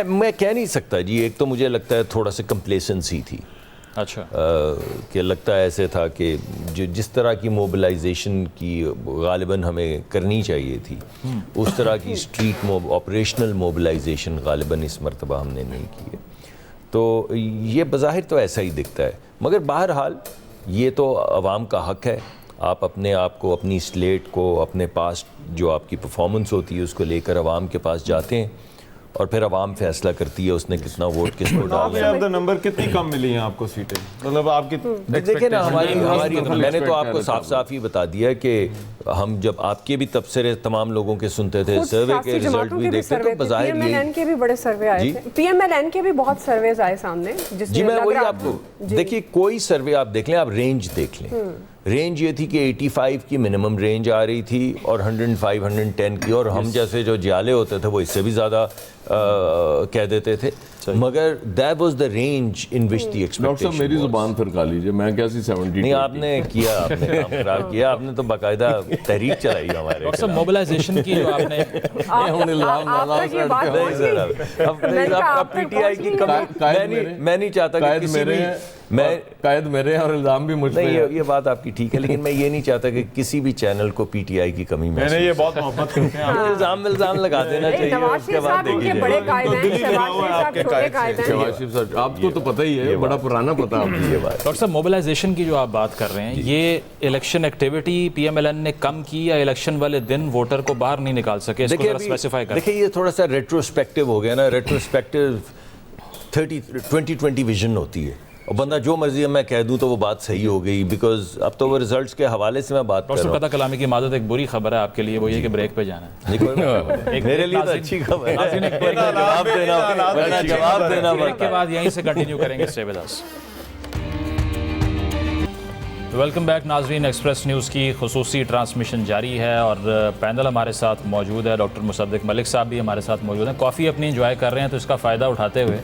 میں کہہ نہیں سکتا جی. ایک تو مجھے لگتا ہے تھوڑا سا کمپلیسنسی تھی. اچھا. کہ لگتا ہے ایسے تھا کہ جس طرح کی موبلائزیشن کی غالباً ہمیں کرنی چاہیے تھی اس طرح کی اسٹریٹ آپریشنل موبلائزیشن غالباً اس مرتبہ ہم نے نہیں کی ہے. تو یہ بظاہر تو ایسا ہی دکھتا ہے, مگر بہرحال یہ تو عوام کا حق ہے. آپ اپنے آپ کو, اپنی سلیٹ کو, اپنے پاس جو آپ کی پرفارمنس ہوتی ہے اس کو لے کر عوام کے پاس جاتے ہیں اور پھر عوام فیصلہ کرتی ہے اس نے کتنا ووٹ کس کو ڈالنا ہے. نمبر کتنی کم ملی ہیں آپ کو سیٹیں؟ مطلب آپ کی دیکھیں نا ہماری میں نے تو آپ کو صاف صاف ہی بتا دیا کہ ہم جب آپ کے بھی تبصرے تمام لوگوں کے سنتے تھے, سروے کے ریزلٹ بھی دیکھتے تو بظاہر یہ پی ایم ایل این کے بھی بڑے سروے آئے تھے, پی ایم ایل این کے بھی بہت سرویز آئے سامنے. جی میں وہی آپ کو دیکھیے, کوئی سروے آپ دیکھ لیں, آپ رینج دیکھ لیں. رینج یہ تھی کہ 85 کی منیمم رینج آ رہی تھی اور 105 110 کی, اور ہم جیسے جو جیالے ہوتے تھے وہ اس سے بھی زیادہ کہہ دیتے تھے. مگر that was the range in which the doctor صاحب expectation میری was. زبان پھر کھا لیجیے، میں کیسی 70 نہیں آپ نے کیا، آپ نے کام خراب کیا، آپ نے تو باقاعدہ تحریک چلائی ہمارے ڈاکٹر صاحب موبلائزیشن کی جو آپ نے آپ پی ٹی آئی کی میں نہیں چاہتا کہ کسی بھی قائد میرے ہیں اور الزام بھی مجھ پہ نہیں، ہے. یہ بات آپ کی ٹھیک ہے، لیکن میں یہ نہیں چاہتا کہ کسی بھی چینل کو پی ٹی آئی کی کمی میں نے یہ بہت محبت کرتے ہیں الزام لگا دینا چاہیے. نواز شریف صاحب ان کے بڑے قائد ہیں، شہباز شریف صاحب چھوٹے قائد ہیں. شہباز شریف صاحب آپ کو تو پتہ ہی ہے، بڑا پرانا پتہ آپ کو یہ بات. ڈاکٹر صاحب موبلائزیشن کی جو آپ بات کر رہے ہیں، یہ election activity P M L N نے کم کی یا الیکشن والے دن ووٹر کو باہر نہیں نکال سکے؟ اس کو ذرا اسپیسیفائی کریں. دیکھیں یہ تھوڑا سا ریٹروسپیکٹیو ہو گیا نا. ریٹروسپیکٹیو 2020 ویژن ہوتی ہے، اور بندہ جو مرضی میں کہہ دوں تو وہ بات صحیح ہو گئی، بیکاز اب تو وہ ریزلٹس کے حوالے سے میں بات کر رہا ہوں. ڈاکٹر قطع کلامی کی مادت ایک بری خبر ہے آپ کے لیے، وہ یہ کہ بریک پہ جانا ہے. میرے لیے تو اچھی خبر ہے، جواب دینا بریک کے بعد یہیں سے کنٹینیو کریں گے. Stay with us. Welcome back ناظرین. ایکسپریس نیوز کی خصوصی ٹرانسمیشن جاری ہے اور پینل ہمارے ساتھ موجود ہے. ڈاکٹر مصدق ملک صاحب بھی ہمارے ساتھ موجود ہیں. کافی اپنی انجوائے کر رہے ہیں، تو اس کا فائدہ اٹھاتے ہوئے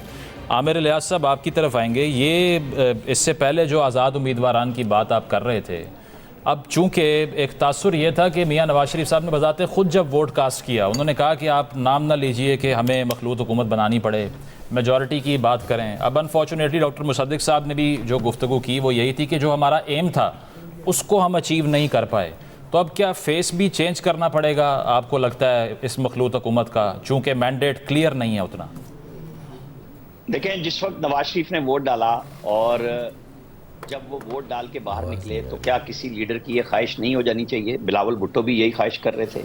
عامر الیاس صاحب آپ کی طرف آئیں گے. یہ اس سے پہلے جو آزاد امیدواران کی بات آپ کر رہے تھے، اب چونکہ ایک تاثر یہ تھا کہ میاں نواز شریف صاحب نے بذات خود جب ووٹ کاسٹ کیا، انہوں نے کہا کہ آپ نام نہ لیجئے کہ ہمیں مخلوط حکومت بنانی پڑے، میجورٹی کی بات کریں. اب انفارچونیٹلی ڈاکٹر مصدق صاحب نے بھی جو گفتگو کی وہ یہی تھی کہ جو ہمارا ایم تھا اس کو ہم اچیو نہیں کر پائے. تو اب کیا فیس بھی چینج کرنا پڑے گا آپ کو لگتا ہے اس مخلوط حکومت کا، چونکہ مینڈیٹ کلیئر نہیں ہے اتنا؟ دیکھیں، جس وقت نواز شریف نے ووٹ ڈالا اور جب وہ ووٹ ڈال کے باہر نکلے تو کیا کسی لیڈر کی یہ خواہش نہیں ہو جانی چاہیے؟ بلاول بھٹو بھی یہی خواہش کر رہے تھے،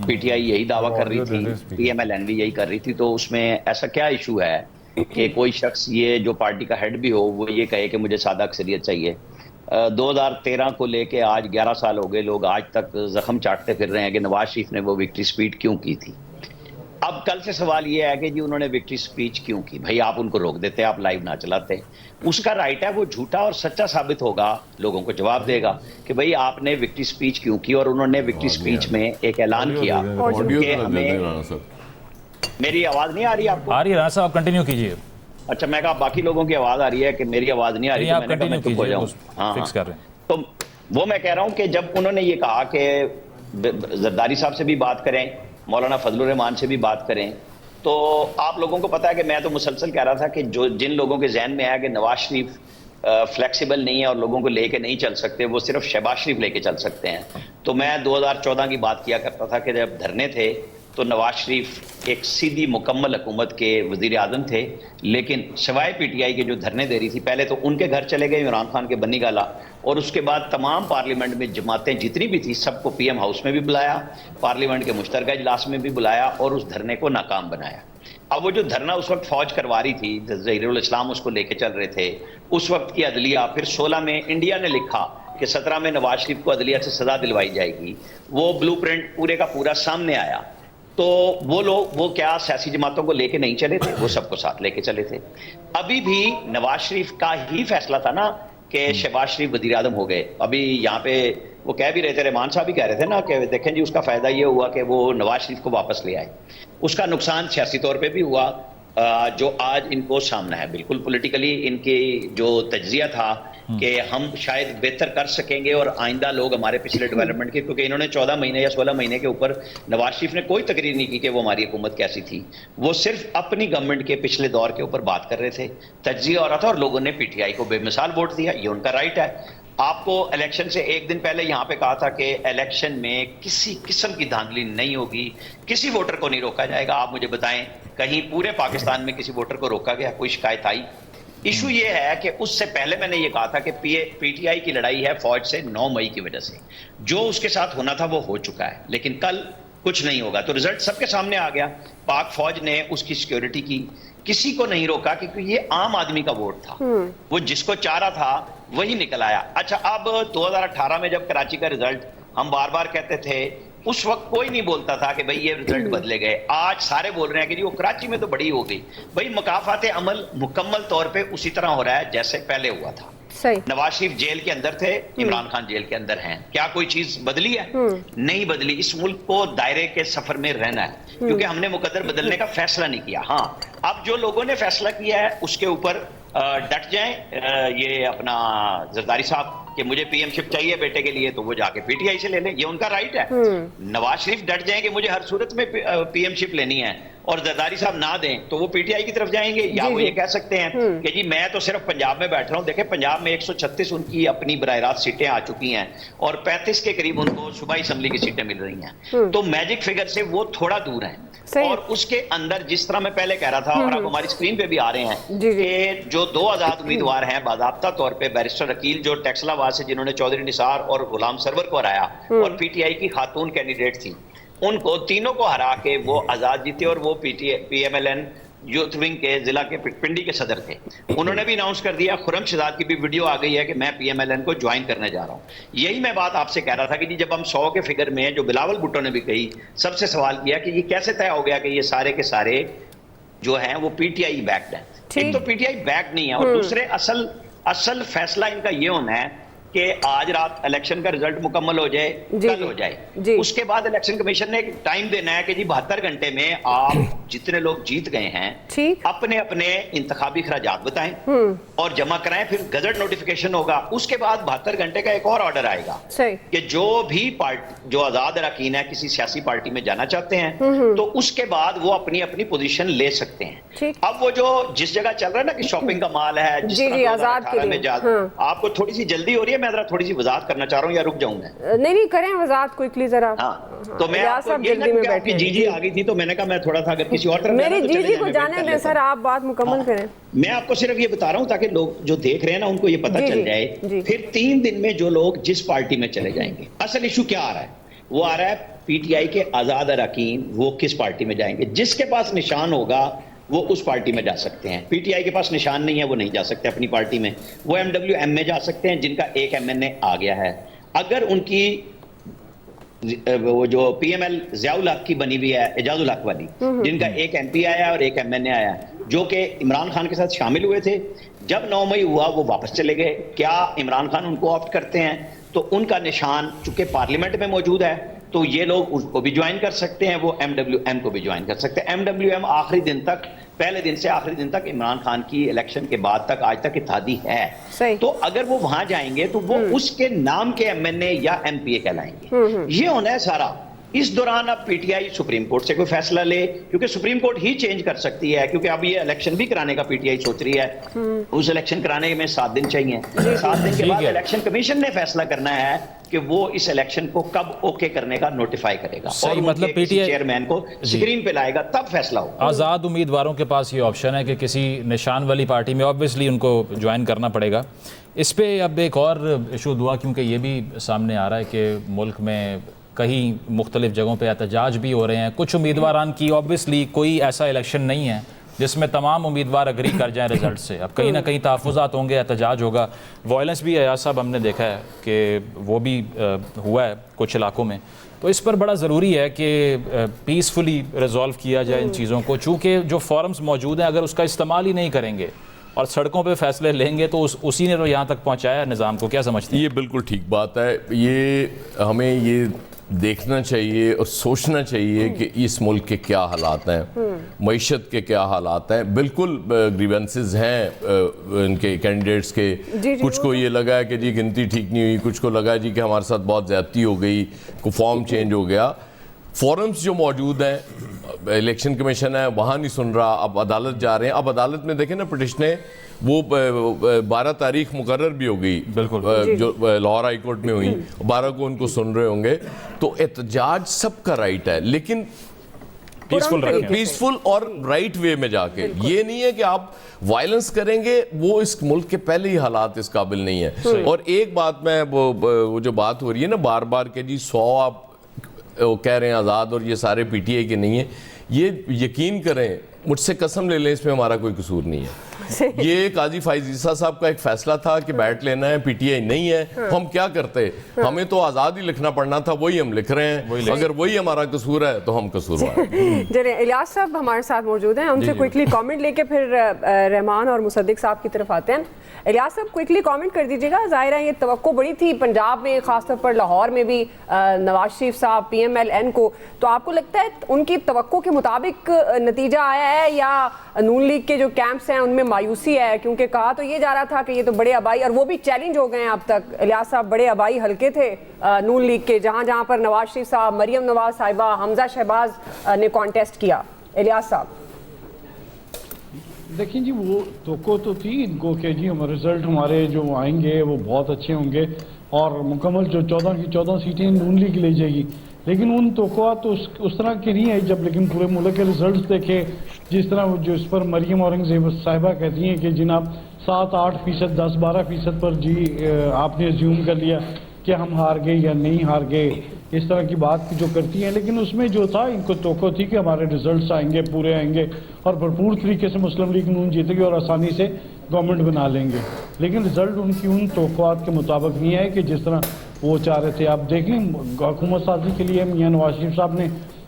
پی ٹی آئی یہی دعویٰ کر رہی تھی، پی ایم ایل این بھی یہی کر رہی تھی. تو اس میں ایسا کیا ایشو ہے کہ کوئی شخص یہ جو پارٹی کا ہیڈ بھی ہو وہ یہ کہے کہ مجھے سادہ اکثریت چاہیے؟ 2013 کو لے کے آج 11 سال ہو گئے، لوگ آج تک زخم چاٹتے پھر رہے ہیں کہ نواز شریف نے وہ وکٹری سپیچ کیوں کی تھی. اب کل سے سوال یہ ہے کہ جی انہوں نے وکٹری سپیچ کیوں کی؟ بھائی آپ ان کو روک دیتے، آپ لائیو نہ چلاتے. اس کا رائٹ ہے، وہ جھوٹا اور سچا ثابت ہوگا، لوگوں کو جواب دے گا کہ بھئی آپ نے وکٹری سپیچ کیوں کی. اور انہوں نے وکٹری سپیچ میں ایک اعلان کیا کہ ہمیں... میری آواز نہیں آ رہی آپ کو؟ آ رہی ہے رانا صاحب، آپ کنٹینیو کیجئے. اچھا، میں کہا باقی لوگوں کی آواز آ رہی ہے کہ میری آواز نہیں آ رہی، آپ کنٹینیو کیجئے، فکس کر رہے ہیں. تو وہ میں کہہ رہا ہوں کہ جب انہوں نے یہ کہا کہ زرداری صاحب سے بھی بات کریں، مولانا فضل الرحمان سے بھی بات کریں، تو آپ لوگوں کو پتا ہے کہ میں تو مسلسل کہہ رہا تھا کہ جن لوگوں کے ذہن میں ہے کہ نواز شریف فلیکسیبل نہیں ہے اور لوگوں کو لے کے نہیں چل سکتے، وہ صرف شہباز شریف لے کے چل سکتے ہیں. تو میں 2014 کی بات کیا کرتا تھا کہ جب دھرنے تھے تو نواز شریف ایک سیدھی مکمل حکومت کے وزیر اعظم تھے، لیکن سوائے پی ٹی آئی کے جو دھرنے دے رہی تھی، پہلے تو ان کے گھر چلے گئے عمران خان کے بنی گالا، اور اس کے بعد تمام پارلیمنٹ میں جماعتیں جتنی بھی تھی سب کو پی ایم ہاؤس میں بھی بلایا، پارلیمنٹ کے مشترکہ اجلاس میں بھی بلایا، اور اس دھرنے کو ناکام بنایا. اب وہ جو دھرنا اس وقت فوج کروا رہی تھی، ظہیر الاسلام اس کو لے کے چل رہے تھے، اس وقت کی عدلیہ، پھر 16 میں انڈیا نے لکھا کہ 17 میں نواز شریف کو عدلیہ سے سزا دلوائی جائے گی، وہ بلو پرنٹ پورے کا پورا سامنے آیا. تو وہ لوگ وہ کیا سیاسی جماعتوں کو لے کے نہیں چلے تھے، وہ سب کو ساتھ لے کے چلے تھے. ابھی بھی نواز شریف کا ہی فیصلہ تھا نا کہ شہباز شریف وزیر اعظم ہو گئے. ابھی یہاں پہ وہ کہہ بھی رہے تھے، رحمان صاحب بھی کہہ رہے تھے نا کہ دیکھیں جی اس کا فائدہ یہ ہوا کہ وہ نواز شریف کو واپس لے آئے. اس کا نقصان سیاسی طور پہ بھی ہوا جو آج ان کو سامنا ہے. بالکل پولیٹیکلی ان کی جو تجزیہ تھا کہ ہم شاید بہتر کر سکیں گے اور آئندہ لوگ ہمارے پچھلے ڈیولپمنٹ کے، کیونکہ انہوں نے 14 مہینے یا 16 مہینے کے اوپر نواز شریف نے کوئی تقریر نہیں کی کہ وہ ہماری حکومت کیسی تھی، وہ صرف اپنی گورنمنٹ کے پچھلے دور کے اوپر بات کر رہے تھے، تجزیہ ہو رہا تھا، اور لوگوں نے پی ٹی آئی کو بے مثال ووٹ دیا. یہ ان کا رائٹ ہے. آپ کو الیکشن سے ایک دن پہلے یہاں پہ کہا تھا کہ الیکشن میں کسی قسم کی دھاندلی نہیں ہوگی، کسی ووٹر کو نہیں روکا جائے گا. آپ مجھے بتائیں کہیں پورے پاکستان میں کسی ووٹر کو روکا گیا؟ کوئی شکایت آئی؟ ایشو یہ ہے کہ اس سے پہلے میں نے یہ کہا تھا کہ پی ٹی آئی کی لڑائی ہے فوج سے 9 مئی کی وجہ سے، جو اس کے ساتھ ہونا تھا وہ ہو چکا ہے، لیکن کل کچھ نہیں ہوگا. تو رزلٹ سب کے سامنے آ گیا. پاک فوج نے اس کی سیکیورٹی کی، کسی کو نہیں روکا کیونکہ یہ عام آدمی کا ووٹ تھا، وہ جس کو چاہ رہا تھا وہی نکل آیا. اچھا، اب 2018 میں جب کراچی کا رزلٹ ہم بار بار کہتے تھے، اس وقت کوئی نہیں بولتا تھا کہ بھئی یہ رزلٹ بدلے گئے. آج سارے بول رہے ہیں کہ جی وہ کراچی میں تو بڑی ہو گئی. بھئی مقافات عمل مکمل طور پہ اسی طرح ہو رہا ہے جیسے پہلے ہوا تھا. صحیح. نواز شریف جیل کے اندر تھے, عمران خان جیل کے اندر ہیں. کیا کوئی چیز بدلی ہے؟ نہیں بدلی. اس ملک کو دائرے کے سفر میں رہنا ہے, کیونکہ ہم نے مقدر بدلنے کا فیصلہ نہیں کیا. ہاں, اب جو لوگوں نے فیصلہ کیا ہے اس کے اوپر ڈٹ جائیں. یہ اپنا زرداری صاحب کہ مجھے پی ایم شپ چاہیے بیٹے کے لیے, تو وہ جا کے پی ٹی آئی سے لے لیں, یہ ان کا رائٹ ہے. نواز شریف ڈٹ جائیں کہ مجھے ہر صورت میں پی ایم شپ لینی ہے, اور زرداری صاحب نہ دیں, تو وہ پی ٹی آئی کی طرف جائیں گے. یا وہ یہ کہہ سکتے ہیں کہ جی میں تو صرف پنجاب میں بیٹھ رہا ہوں. دیکھیں پنجاب میں 136 ان کی اپنی براہ راست سیٹیں آ چکی ہیں, اور 35 کے قریب ان کو صوبائی اسمبلی کی سیٹیں مل رہی ہیں. تو میجک فگر سے وہ تھوڑا دور ہیں. اور اس کے اندر جس طرح میں پہلے کہہ رہا تھا, اور اب ہماری اسکرین پہ بھی آ رہے ہیں کہ جو 2 آزاد امیدوار ہیں باضابطہ طور پہ, بیرسٹر عقیل جو ٹیکسلا آباد سے جنہوں نے چودھری نثار اور غلام سرور کو ہرایا, اور پی ٹی آئی کی خاتون کینڈیڈیٹ تھی, ان کو تینوں کو ہرا کے وہ آزاد جیتے, اور وہ P M L N youth wing کے ضلع کے پنڈی کے صدر تھے. انہوں نے بھی اناؤنس کر دیا. خرم شہزاد کی بھی ویڈیو آ گئی ہے کہ میں پی ایم ایل این کو جوائن کرنے جا رہا ہوں. یہی میں بات آپ سے کہہ رہا تھا کہ جی جب ہم 100 کے فگر میں, جو بلاول بھٹو نے بھی کہی, سب سے سوال کیا کہ یہ کیسے طے ہو گیا کہ یہ سارے کے سارے جو ہیں وہ پی ٹی آئی بیکڈ ہیں. ایک تو پی ٹی آئی بیکڈ نہیں ہے, اور دوسرے اصل فیصلہ ان کا یہ ہونا ہے کہ آج رات الیکشن کا رزلٹ مکمل ہو جائے, کل ہو جائے. اس کے بعد الیکشن کمیشن نے ایک ٹائم دینا ہے کہ جی 72 گھنٹے میں آپ جتنے لوگ جیت گئے ہیں اپنے اپنے انتخابی اخراجات بتائیں اور جمع کرائیں. پھر گزٹ نوٹیفیکیشن ہوگا. اس کے بعد 72 گھنٹے کا ایک اور آرڈر آئے گا کہ جو بھی جو آزاد اراکین ہے کسی سیاسی پارٹی میں جانا چاہتے ہیں, تو اس کے بعد وہ اپنی اپنی پوزیشن لے سکتے ہیں. اب وہ جو جس جگہ چل رہا ہے نا کہ شاپنگ کا مال ہے, جس طرح 2018 میں آپ کو تھوڑی سی جلدی ہو رہی ہے, میں ذرا تھوڑی سی وضاحت کرنا چاہ رہا ہوں, یا رک جاؤں میں؟ نہیں کریں وضاحت کوئکلی ذرا. تو میں آپ کی جی آ گئی تھی, تو میں نے کہا میں تھوڑا سا اگر کسی اور طرف میری جی کو جانے دیں سر, آپ بات مکمل کریں. میں آپ کو صرف یہ بتا رہا ہوں تاکہ لوگ جو دیکھ رہے ہیں نا ان کو یہ پتہ چل جائے. پھر 3 دن میں جو لوگ جس پارٹی میں چلے جائیں گے, اصل ایشو کیا آ رہا ہے؟ وہ آ رہا ہے پی ٹی آئی کے آزاد اراکین وہ کس پارٹی میں جائیں گے. جس کے پاس نشان ہوگا وہ اس پارٹی میں جا سکتے ہیں. پی ٹی آئی کے پاس نشان نہیں ہے, وہ نہیں جا سکتے اپنی پارٹی میں. وہ ایم ڈبلیو ایم میں جا سکتے ہیں جن کا ایک ایم این اے آ گیا ہے. اگر ان کی وہ جو پی ایم ایل ضیاء الحق کی بنی ہوئی ہے, اعجاز الحق والی, جن کا ایک ایم پی آیا اور ایک ایم این اے آیا, جو کہ عمران خان کے ساتھ شامل ہوئے تھے, جب 9 مئی ہوا وہ واپس چلے گئے. کیا عمران خان ان کو آپٹ کرتے ہیں؟ تو ان کا نشان چونکہ پارلیمنٹ میں موجود ہے, تو یہ لوگ اس کو بھی جوائن کر سکتے ہیں, وہ ایم ڈبلیو ایم کو بھی جوائن کر سکتے ہیں. ایم ڈبلیو ایم آخری دن تک, پہلے دن سے آخری دن تک عمران خان کی الیکشن کے بعد تک آج تک اتحادی ہے. تو اگر وہ وہاں جائیں گے تو وہ اس کے نام کے ایم این اے یا ایم پی اے کہلائیں گے. یہ ہونا ہے سارا. اس دوران اب پی ٹی آئی سپریم کورٹ سے کوئی فیصلہ لے, کیونکہ سپریم کورٹ ہی چینج کر سکتی ہے, کیونکہ اب یہ الیکشن بھی کرانے کا پی ٹی آئی سوچ رہی ہے. اس الیکشن کرانے میں 7 دن چاہیے. 7 دن کے بعد الیکشن کمیشن نے فیصلہ کرنا ہے کہ وہ اس الیکشن کو کب اوکے کرنے کا نوٹیفائی کرے گا, اور مطلب پی ٹی آئی چیئرمین کو اسکرین پہ لائے گا, تب فیصلہ ہوگا. آزاد امیدواروں کے پاس یہ آپشن ہے کہ کسی نشان والی پارٹی میں آبویسلی ان کو جوائن کرنا پڑے گا. اس پہ اب ایک اور ایشو دعا, کیونکہ یہ بھی سامنے آ رہا ہے کہ ملک میں کہیں مختلف جگہوں پہ احتجاج بھی ہو رہے ہیں. کچھ امیدواران کی آبویسلی کوئی ایسا الیکشن نہیں ہے جس میں تمام امیدوار اگری کر جائیں رزلٹ سے. اب کہیں نہ کہیں تحفظات ہوں گے, احتجاج ہوگا. وائلنس بھی ایاز صاحب ہم نے دیکھا ہے کہ وہ بھی ہوا ہے کچھ علاقوں میں. تو اس پر بڑا ضروری ہے کہ پیسفلی ریزالو کیا جائے ان چیزوں کو, چونکہ جو فورمز موجود ہیں اگر اس کا استعمال ہی نہیں کریں گے اور سڑکوں پہ فیصلے لیں گے تو اسی نے تو یہاں تک پہنچایا نظام کو. کیا سمجھتے ہیں؟ یہ بالکل ٹھیک بات ہے. یہ ہمیں یہ دیکھنا چاہیے اور سوچنا چاہیے کہ اس ملک کے کیا حالات ہیں, معیشت کے کیا حالات ہیں. بالکل گریونسز ہیں ان کے کینڈیڈیٹس کے. کچھ کو یہ لگا ہے کہ جی گنتی ٹھیک نہیں ہوئی, کچھ کو لگا ہے جی کہ ہمارے ساتھ بہت زیادتی ہو گئی, کو فارم چینج ہو گیا. فورمز جو موجود ہیں, الیکشن کمیشن ہے وہاں نہیں سن رہا, اب عدالت جا رہے ہیں. اب عدالت میں دیکھیں نا پٹیشنیں وہ 12 تاریخ مقرر بھی ہو گئی, جو لاہور ہائی کورٹ میں ہوئی, 12 کو ان کو سن رہے ہوں گے. تو احتجاج سب کا رائٹ ہے, لیکن پیسفل اور رائٹ وے میں جا کے. یہ نہیں ہے کہ آپ وائلنس کریں گے, وہ اس ملک کے پہلے ہی حالات اس قابل نہیں ہیں. اور ایک بات میں وہ جو بات ہو رہی ہے نا بار بار کہ جی 100 آپ کہہ رہے ہیں آزاد اور یہ سارے پی ٹی آئی کے نہیں ہیں, یہ یقین کریں, مجھ سے قسم لے لیں, اس میں ہمارا کوئی قصور نہیں ہے. یہ قاضی فائز عیسیٰ صاحب کا ایک فیصلہ تھا کہ بیٹ لینا ہے، پی ٹی آئی نہیں ہے، ہم کیا کرتے؟ ہمیں تو آزاد ہی لکھنا پڑنا تھا، وہی ہم لکھ رہے ہیں، اگر وہی ہمارا قصور ہے تو ہم قصوروار ہیں۔ جناب الیاس صاحب ہمارے ساتھ موجود ہیں، ہم سے کوئکلی کامنٹ لے کے پھر رحمان اور مصدق صاحب کی طرف آتے ہیں۔ الیاس صاحب کوئکلی کامنٹ کر دیجیے گا، ظاہر ہے یہ توقع بڑی تھی پنجاب میں، خاص طور پر لاہور میں بھی نواز شریف صاحب پی ایم ایل این کو، تو آپ کو لگتا ہے ان کی توقع کے مطابق نتیجہ آیا ہے یا نون لیگ کے جو کیمپس ہیں ان میں مایوسی ہے؟ کیونکہ کہا تو یہ جا رہا تھا کہ یہ تو بڑے آبائی، اور وہ بھی چیلنج ہو گئے ہیں اب تک الیاس صاحب، بڑے آبائی حلقے تھے نون لیگ کے جہاں جہاں پر نواز شریف صاحب، مریم نواز صاحبہ، حمزہ شہباز نے کانٹیسٹ کیا۔ الیاس صاحب دیکھیں جی، وہ توقع تو تھی ان کو کہ جی رزلٹ ہمارے جو آئیں گے وہ بہت اچھے ہوں گے اور مکمل جو 14 کی 14 سیٹیں نون لیگ لے جائے گی، لیکن ان توقعات تو اس طرح کی نہیں ہے جب لیکن پورے ملک کے ریزلٹس دیکھے، جس طرح جو اس پر مریم اورنگزیب صاحبہ کہتی ہیں کہ جناب 7-8%، 10-12% پر جی آپ نے ازیوم کر لیا کہ ہم ہار گئے یا نہیں ہار گئے، اس طرح کی بات جو کرتی ہیں، لیکن اس میں جو تھا ان کو توقع تھی کہ ہمارے ریزلٹس آئیں گے، پورے آئیں گے اور بھرپور طریقے سے مسلم لیگ نون جیتے گی اور آسانی سے گورنمنٹ بنا لیں گے، لیکن ریزلٹ ان کی ان توقعات کے مطابق نہیں ہے کہ جس طرح وہ چاہ رہے تھے۔ آپ دیکھ لیں حکومت سازی کے لیے میاں نواز شریف صاحب نے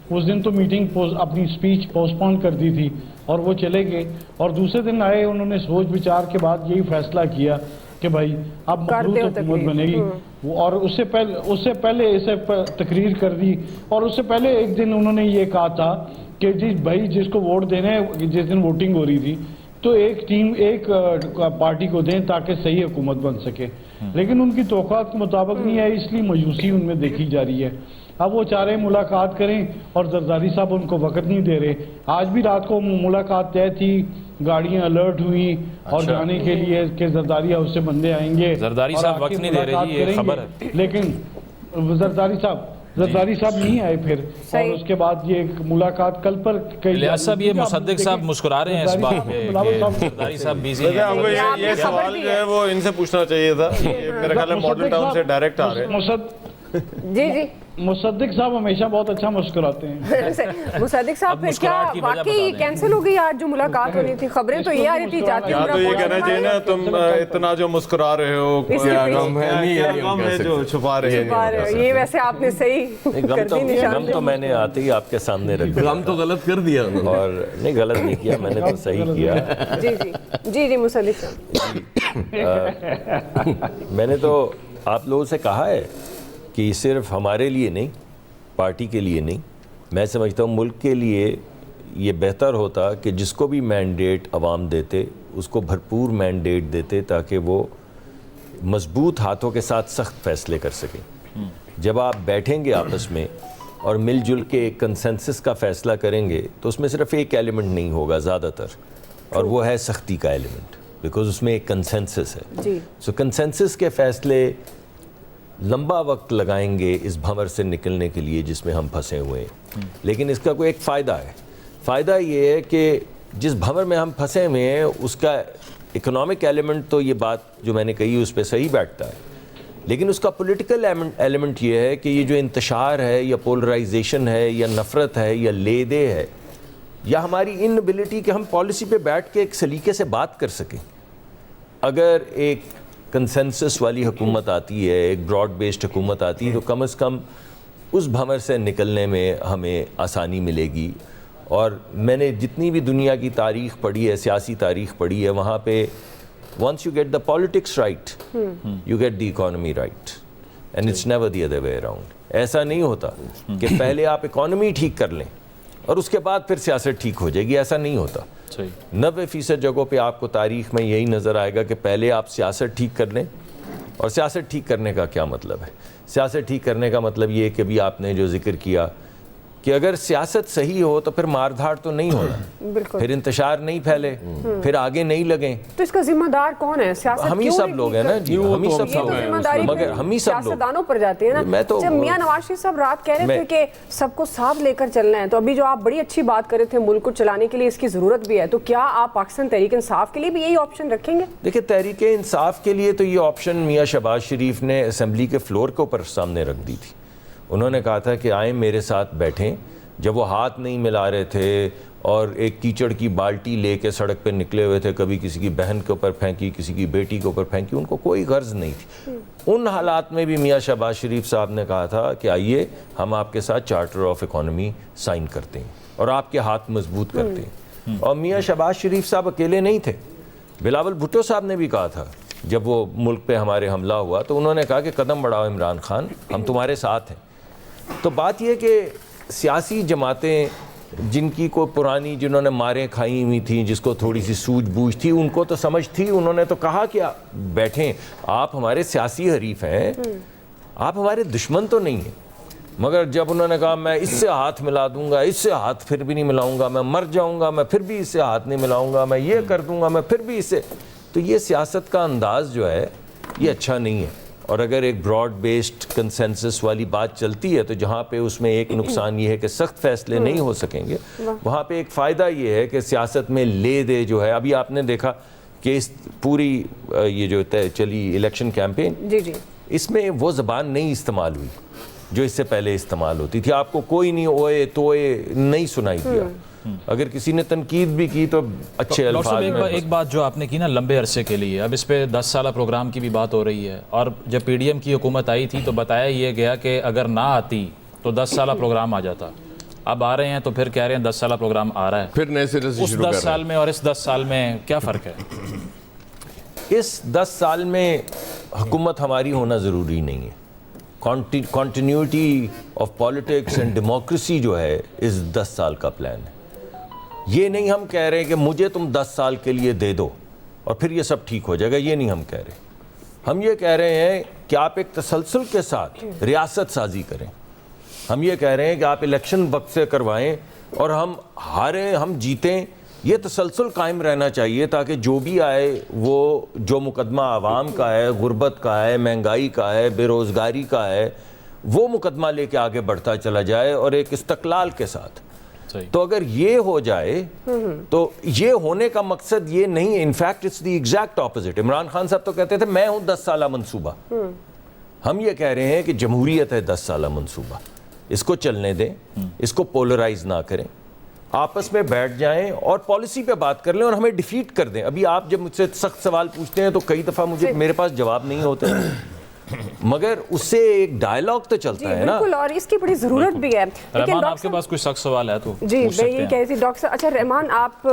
اس دن تو میٹنگ اپنی سپیچ پوسٹ پون کر دی تھی اور وہ چلے گئے، اور دوسرے دن آئے، انہوں نے سوچ بچار کے بعد یہی فیصلہ کیا کہ بھائی اب مخلوط حکومت بنے گی، اور اس سے پہلے اسے تقریر کر دی، اور اس سے پہلے ایک دن انہوں نے یہ کہا تھا کہ جی بھائی جس کو ووٹ دینا ہے، جس دن ووٹنگ ہو رہی تھی تو ایک پارٹی کو دیں تاکہ صحیح حکومت بن سکے، لیکن ان کی توقعات کے مطابق نہیں ہے، اس لیے مایوسی ان میں دیکھی جا رہی ہے۔ اب وہ چاہ رہے ہیں ملاقات کریں اور زرداری صاحب ان کو وقت نہیں دے رہے۔ آج بھی رات کو ملاقات طے تھی، گاڑیاں الرٹ ہوئی اور جانے کے لیے کہ زرداری ہاؤس سے بندے آئیں گے، زرداری صاحب وقت نہیں دے رہے جی، یہ خبر ہے، لیکن زرداری صاحب نہیں آئے پھر، اور اس کے بعد یہ ملاقات کل پر الیاس صاحب یہ مصدق صاحب مسکرا رہے ہیں اس بات پہ کہ زرداری صاحب بیزی ہیں۔ ہم کو یہ سوال جو ہے وہ ان سے پوچھنا چاہیے تھا، میرے خیال ہے ماڈل ٹاؤن سے ڈائریکٹ آ رہے ہیں۔ جی مصدق صاحب ہمیشہ بہت اچھا مسکراتے ہیں۔ مصدق صاحب پھر کیا واقعی یہ کینسل ہو گئی آج جو ملاقات ہونی تھی؟ خبریں تو یہ آ رہی تھی جاتی یا تو یہ کہنا چاہیے نا تم اتنا جو مسکرا رہے ہو غم ہے نہیں ہے، غم ہے جو چھپا رہے ہیں۔ یہ ویسے آپ نے صحیح کر دی نشان۔ غم تو میں نے آتے ہی آپ کے سامنے رکھ دیا، غم تو غلط کر دیا اور نہیں غلط نہیں کیا میں نے، تو صحیح کیا۔ جی مصدق صاحب میں نے تو آپ لوگوں سے کہا ہے کہ صرف ہمارے لیے نہیں، پارٹی کے لیے نہیں، میں سمجھتا ہوں ملک کے لیے یہ بہتر ہوتا کہ جس کو بھی مینڈیٹ عوام دیتے اس کو بھرپور مینڈیٹ دیتے تاکہ وہ مضبوط ہاتھوں کے ساتھ سخت فیصلے کر سکیں۔ جب آپ بیٹھیں گے آپس میں اور مل جل کے ایک کنسنسس کا فیصلہ کریں گے تو اس میں صرف ایک ایلیمنٹ نہیں ہوگا زیادہ تر، اور وہ ہے سختی کا ایلیمنٹ، بیکاز اس میں ایک کنسنسس ہے۔ سو کنسنسس کے فیصلے لمبا وقت لگائیں گے اس بھنور سے نکلنے کے لیے جس میں ہم پھنسے ہوئے ہیں، لیکن اس کا کوئی ایک فائدہ ہے۔ فائدہ یہ ہے کہ جس بھنور میں ہم پھنسے ہوئے ہیں اس کا اکنامک ایلیمنٹ تو یہ بات جو میں نے کہی اس پہ صحیح بیٹھتا ہے، لیکن اس کا پولیٹیکل ایلیمنٹ یہ ہے کہ یہ جو انتشار ہے یا پولرائزیشن ہے یا نفرت ہے یا لے دے ہے یا ہماری انبلٹی کہ ہم پالیسی پہ بیٹھ کے ایک سلیقے سے بات کر سکیں، اگر ایک کنسنسس والی حکومت آتی ہے، ایک براڈ بیسڈ حکومت آتی ہے، تو کم از کم اس بھنور سے نکلنے میں ہمیں آسانی ملے گی۔ اور میں نے جتنی بھی دنیا کی تاریخ پڑھی ہے، سیاسی تاریخ پڑھی ہے، وہاں پہ once you get the politics right you get the economy right and it's never the other way around۔ ایسا نہیں ہوتا کہ پہلے آپ اکانومی ٹھیک کر لیں اور اس کے بعد پھر سیاست ٹھیک ہو جائے گی، ایسا نہیں ہوتا۔ 90% جگہوں پہ آپ کو تاریخ میں یہی نظر آئے گا کہ پہلے آپ سیاست ٹھیک کر لیں، اور سیاست ٹھیک کرنے کا کیا مطلب ہے؟ سیاست ٹھیک کرنے کا مطلب یہ کہ بھی آپ نے جو ذکر کیا کہ اگر سیاست صحیح ہو تو پھر مار دھاڑ تو نہیں ہونا، پھر انتشار نہیں پھیلے، پھر آگے نہیں لگیں۔ تو اس کا ذمہ دار کون ہے؟ ہم ہی سب لوگ ہیں نا جی، ہم ہی سب لوگ ہیں، مگر ہم ہی سب لوگ سیاستدانوں پر جاتے ہیں نا۔ میں تو جب میاں نواز شریف صاحب رات کہہ رہے تھے کہ سب کو ساتھ لے کر چلنا ہے، تو ابھی جو آپ بڑی اچھی بات کر رہے تھے ملک کو چلانے کے لیے اس کی ضرورت بھی ہے، تو کیا آپ پاکستان تحریک انصاف کے لیے بھی یہی آپشن رکھیں گے؟ دیکھیں تحریک انصاف کے لیے تو یہ آپشن میاں شہباز شریف نے اسمبلی کے فلور کے اوپر سامنے رکھ دی تھی۔ انہوں نے کہا تھا کہ آئیں میرے ساتھ بیٹھیں، جب وہ ہاتھ نہیں ملا رہے تھے اور ایک کیچڑ کی بالٹی لے کے سڑک پہ نکلے ہوئے تھے, کبھی کسی کی بہن کے اوپر پھینکی, کسی کی بیٹی کے اوپر پھینکی, ان کو کوئی غرض نہیں تھی. ان حالات میں بھی میاں شہباز شریف صاحب نے کہا تھا کہ آئیے ہم آپ کے ساتھ چارٹر آف اکانومی سائن کرتے ہیں اور آپ کے ہاتھ مضبوط کرتے ہیں. اور میاں شہباز شریف صاحب اکیلے نہیں تھے, بلاول بھٹو صاحب نے بھی کہا تھا جب وہ ملک پہ ہمارے حملہ ہوا تو انہوں نے کہا کہ قدم بڑھاؤ عمران خان, ہم تمہارے ساتھ ہیں. تو بات یہ کہ سیاسی جماعتیں جن کی کوئی پرانی, جنہوں نے ماریں کھائی ہوئی تھیں, جس کو تھوڑی سی سوجھ بوجھ تھی, ان کو تو سمجھ تھی, انہوں نے تو کہا کہ بیٹھیں, آپ ہمارے سیاسی حریف ہیں, آپ ہمارے دشمن تو نہیں ہیں. مگر جب انہوں نے کہا میں اس سے ہاتھ ملا دوں گا, اس سے ہاتھ پھر بھی نہیں ملاؤں گا, میں مر جاؤں گا میں پھر بھی اس سے ہاتھ نہیں ملاؤں گا, میں یہ کر دوں گا میں پھر بھی اس سے, تو یہ سیاست کا انداز جو ہے یہ اچھا نہیں ہے. اور اگر ایک براڈ بیسڈ کنسنسس والی بات چلتی ہے تو جہاں پہ اس میں ایک نقصان یہ ہے کہ سخت فیصلے نہیں ہو سکیں گے, وہاں پہ ایک فائدہ یہ ہے کہ سیاست میں لے دے جو ہے. ابھی آپ نے دیکھا کہ اس پوری یہ جو چلی الیکشن کیمپین, اس میں وہ زبان نہیں استعمال ہوئی جو اس سے پہلے استعمال ہوتی تھی. آپ کو کوئی نہیں اوئے توئے نہیں سنائی دیا, اگر کسی نے تنقید بھی کی تو اچھے الفاظ میں. ایک بات جو آپ نے کی نا لمبے عرصے کے لیے, اب اس پہ 10 سالہ پروگرام کی بھی بات ہو رہی ہے, اور جب پی ڈی ایم کی حکومت آئی تھی تو بتایا یہ گیا کہ اگر نہ آتی تو 10 سالہ پروگرام آ جاتا. اب آ رہے ہیں تو پھر کہہ رہے ہیں 10 سالہ پروگرام آ رہا ہے, پھر نئے سرے سے اس 10 سال میں اور اس 10 سال میں کیا فرق ہے؟ اس 10 سال میں حکومت ہماری ہونا ضروری نہیں ہے. Continuity of politics and democracy جو ہے اس 10 سال کا پلان ہے. یہ نہیں ہم کہہ رہے کہ مجھے تم 10 سال کے لیے دے دو اور پھر یہ سب ٹھیک ہو جائے گا, یہ نہیں ہم کہہ رہے. ہم یہ کہہ رہے ہیں کہ آپ ایک تسلسل کے ساتھ ریاست سازی کریں. ہم یہ کہہ رہے ہیں کہ آپ الیکشن وقت سے کروائیں اور ہم ہاریں ہم جیتیں, یہ تسلسل قائم رہنا چاہیے تاکہ جو بھی آئے وہ جو مقدمہ عوام کا ہے, غربت کا ہے, مہنگائی کا ہے, بے روزگاری کا ہے, وہ مقدمہ لے کے آگے بڑھتا چلا جائے اور ایک استقلال کے ساتھ. تو اگر یہ ہو جائے تو یہ ہونے کا مقصد یہ نہیں ہے, in fact it's the exact opposite. Imran Khan صاحب تو کہتے تھے میں ہوں 10 سالہ منصوبہ, ہم یہ کہہ رہے ہیں کہ جمہوریت ہے 10 سالہ منصوبہ, اس کو چلنے دیں, اس کو پولرائز نہ کریں, آپس میں بیٹھ جائیں اور پالیسی پہ بات کر لیں اور ہمیں ڈیفیٹ کر دیں. ابھی آپ جب مجھ سے سخت سوال پوچھتے ہیں تو کئی دفعہ میرے پاس جواب نہیں ہوتے, مگر اس سے ایک ڈائیلاگ تو چلتا ہے نا. بالکل, اور اس کی بڑی ضرورت بھی ہے. رحمان آپ کے پاس کوئی سخت سوال ہے تو جی میں یہی کہہ رہی تھی ڈاکٹر صاحب. اچھا رحمان آپ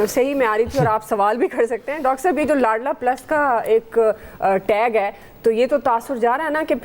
صحیح میں آ رہی تھی اور آپ سوال بھی کر سکتے ہیں. ڈاکٹر صاحب یہ جو لاڈلا پلس کا ایک ٹیگ ہے تو یہ تو تاثر جا رہا ہے نا کہ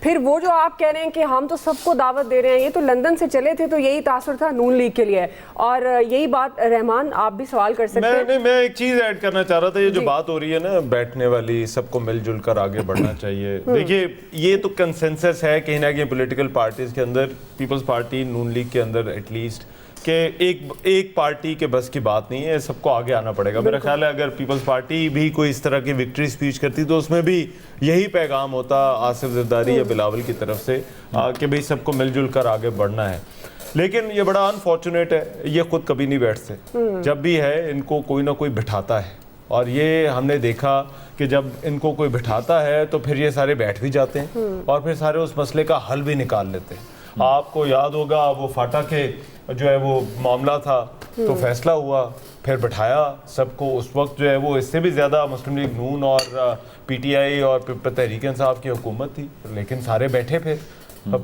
پھر وہ جو آپ کہہ رہے ہیں کہ ہم تو سب کو دعوت دے رہے ہیں, یہ تو لندن سے چلے تھے تو یہی تاثر تھا نون لیگ کے لیے. اور یہی بات رحمان آپ بھی سوال کر سکتے ہیں. میں ایک چیز ایڈ کرنا چاہ رہا تھا, یہ جو بات ہو رہی ہے نا بیٹھنے والی, سب کو مل جل کر آگے بڑھنا چاہیے. دیکھیے یہ تو کنسنسس ہے کہیں نہ کہیں پولیٹیکل پارٹیز کے اندر, پیپلز پارٹی نون لیگ کے اندر ایٹ لیسٹ, کہ ایک پارٹی کے بس کی بات نہیں ہے, سب کو آگے آنا پڑے گا. میرا خیال ہے اگر پیپلز پارٹی بھی کوئی اس طرح کی وکٹری سپیچ کرتی تو اس میں بھی یہی پیغام ہوتا آصف زرداری یا بلاول کی طرف سے کہ بھئی سب کو مل جل کر آگے بڑھنا ہے. لیکن یہ بڑا انفارچونیٹ ہے, یہ خود کبھی نہیں بیٹھتے, جب بھی ہے ان کو کوئی نہ کوئی بٹھاتا ہے. اور یہ ہم نے دیکھا کہ جب ان کو کوئی بٹھاتا ہے تو پھر یہ سارے بیٹھ بھی جاتے ہیں اور پھر سارے اس مسئلے کا حل بھی نکال لیتے ہیں. آپ کو یاد ہوگا وہ فاٹا کے جو ہے وہ معاملہ تھا تو فیصلہ ہوا, پھر بٹھایا سب کو. اس وقت جو ہے وہ اس سے بھی زیادہ مسلم لیگ نون اور پی ٹی آئی اور تحریک انصاف کی حکومت تھی, لیکن سارے بیٹھے پھر.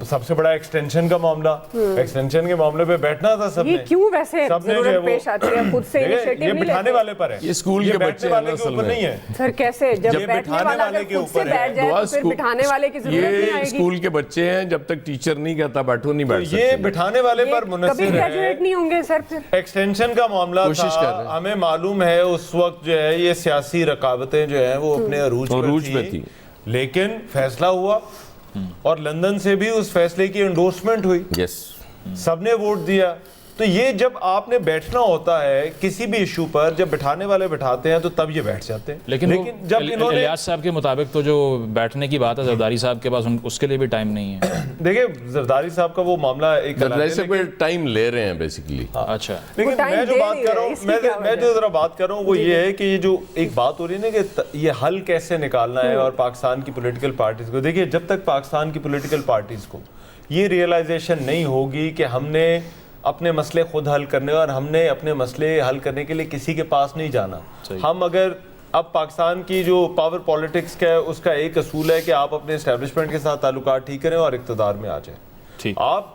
سب سے بڑا ایکسٹینشن کا معاملہ, ایکسٹینشن کے معاملے پہ بیٹھنا تھا سب نے. یہ کیوں ویسے ضرورت پیش آتی ہے خود سے انیشیٹو یہ نہیں بٹھانے لیتے؟ والے پر ہے, یہ اسکول کے بچے ہیں اصل میں نہیں ہے سر. کیسے جب بیٹھنے والا اگر خود سے بیٹھ جائے تو پھر بٹھانے والے کی ضرورت نہیں یہ آئے گی. اسکول کے بچے ہیں, جب تک ٹیچر نہیں کہتا بیٹھو نہیں بیٹھ یہ سکتے. بٹھانے والے پر کبھی منحصر گریجویٹ ہے. نہیں ہوں گے سر. پھر ایکسٹینشن کا معاملہ تھا, ہمیں معلوم ہے اس وقت جو ہے یہ سیاسی رکاوٹیں جو ہیں وہ اپنے عروج پہ تھی, لیکن فیصلہ ہوا اور لندن سے بھی اس فیصلے کی انڈورسمنٹ ہوئی, سب نے ووٹ دیا. تو یہ جب آپ نے بیٹھنا ہوتا ہے کسی بھی ایشو پر, جب بٹھانے والے بٹھاتے ہیں تو تب یہ بیٹھ جاتے ہیں. لیکن جب انہوں نے الیاس صاحب کے مطابق تو جو بیٹھنے کی بات ہے زرداری صاحب کے پاس اس کے لیے بھی ٹائم نہیں ہے. دیکھیں زرداری صاحب کا وہ معاملہ ایک زرداری صاحب ٹائم لے رہے ہیں بیسیکلی. اچھا لیکن میں جو بات کر رہا ہوں, میں جو ذرا بات کر رہا ہوں وہ یہ ہے کہ یہ جو ایک بات ہو رہی ہے نا کہ یہ حل کیسے نکالنا ہے اور پاکستان کی پولیٹیکل پارٹیز کو. دیکھیے جب تک پاکستان کی پولیٹیکل پارٹیز کو یہ ریئلائزیشن نہیں ہوگی کہ ہم نے اپنے مسئلے خود حل کرنے اور ہم نے اپنے مسئلے حل کرنے کے لیے کسی کے پاس نہیں جانا. ہم اگر اب پاکستان کی جو پاور پالیٹکس کا ہے اس کا ایک اصول ہے کہ آپ اپنے اسٹیبلشمنٹ کے ساتھ تعلقات ٹھیک کریں اور اقتدار میں آ جائیں. آپ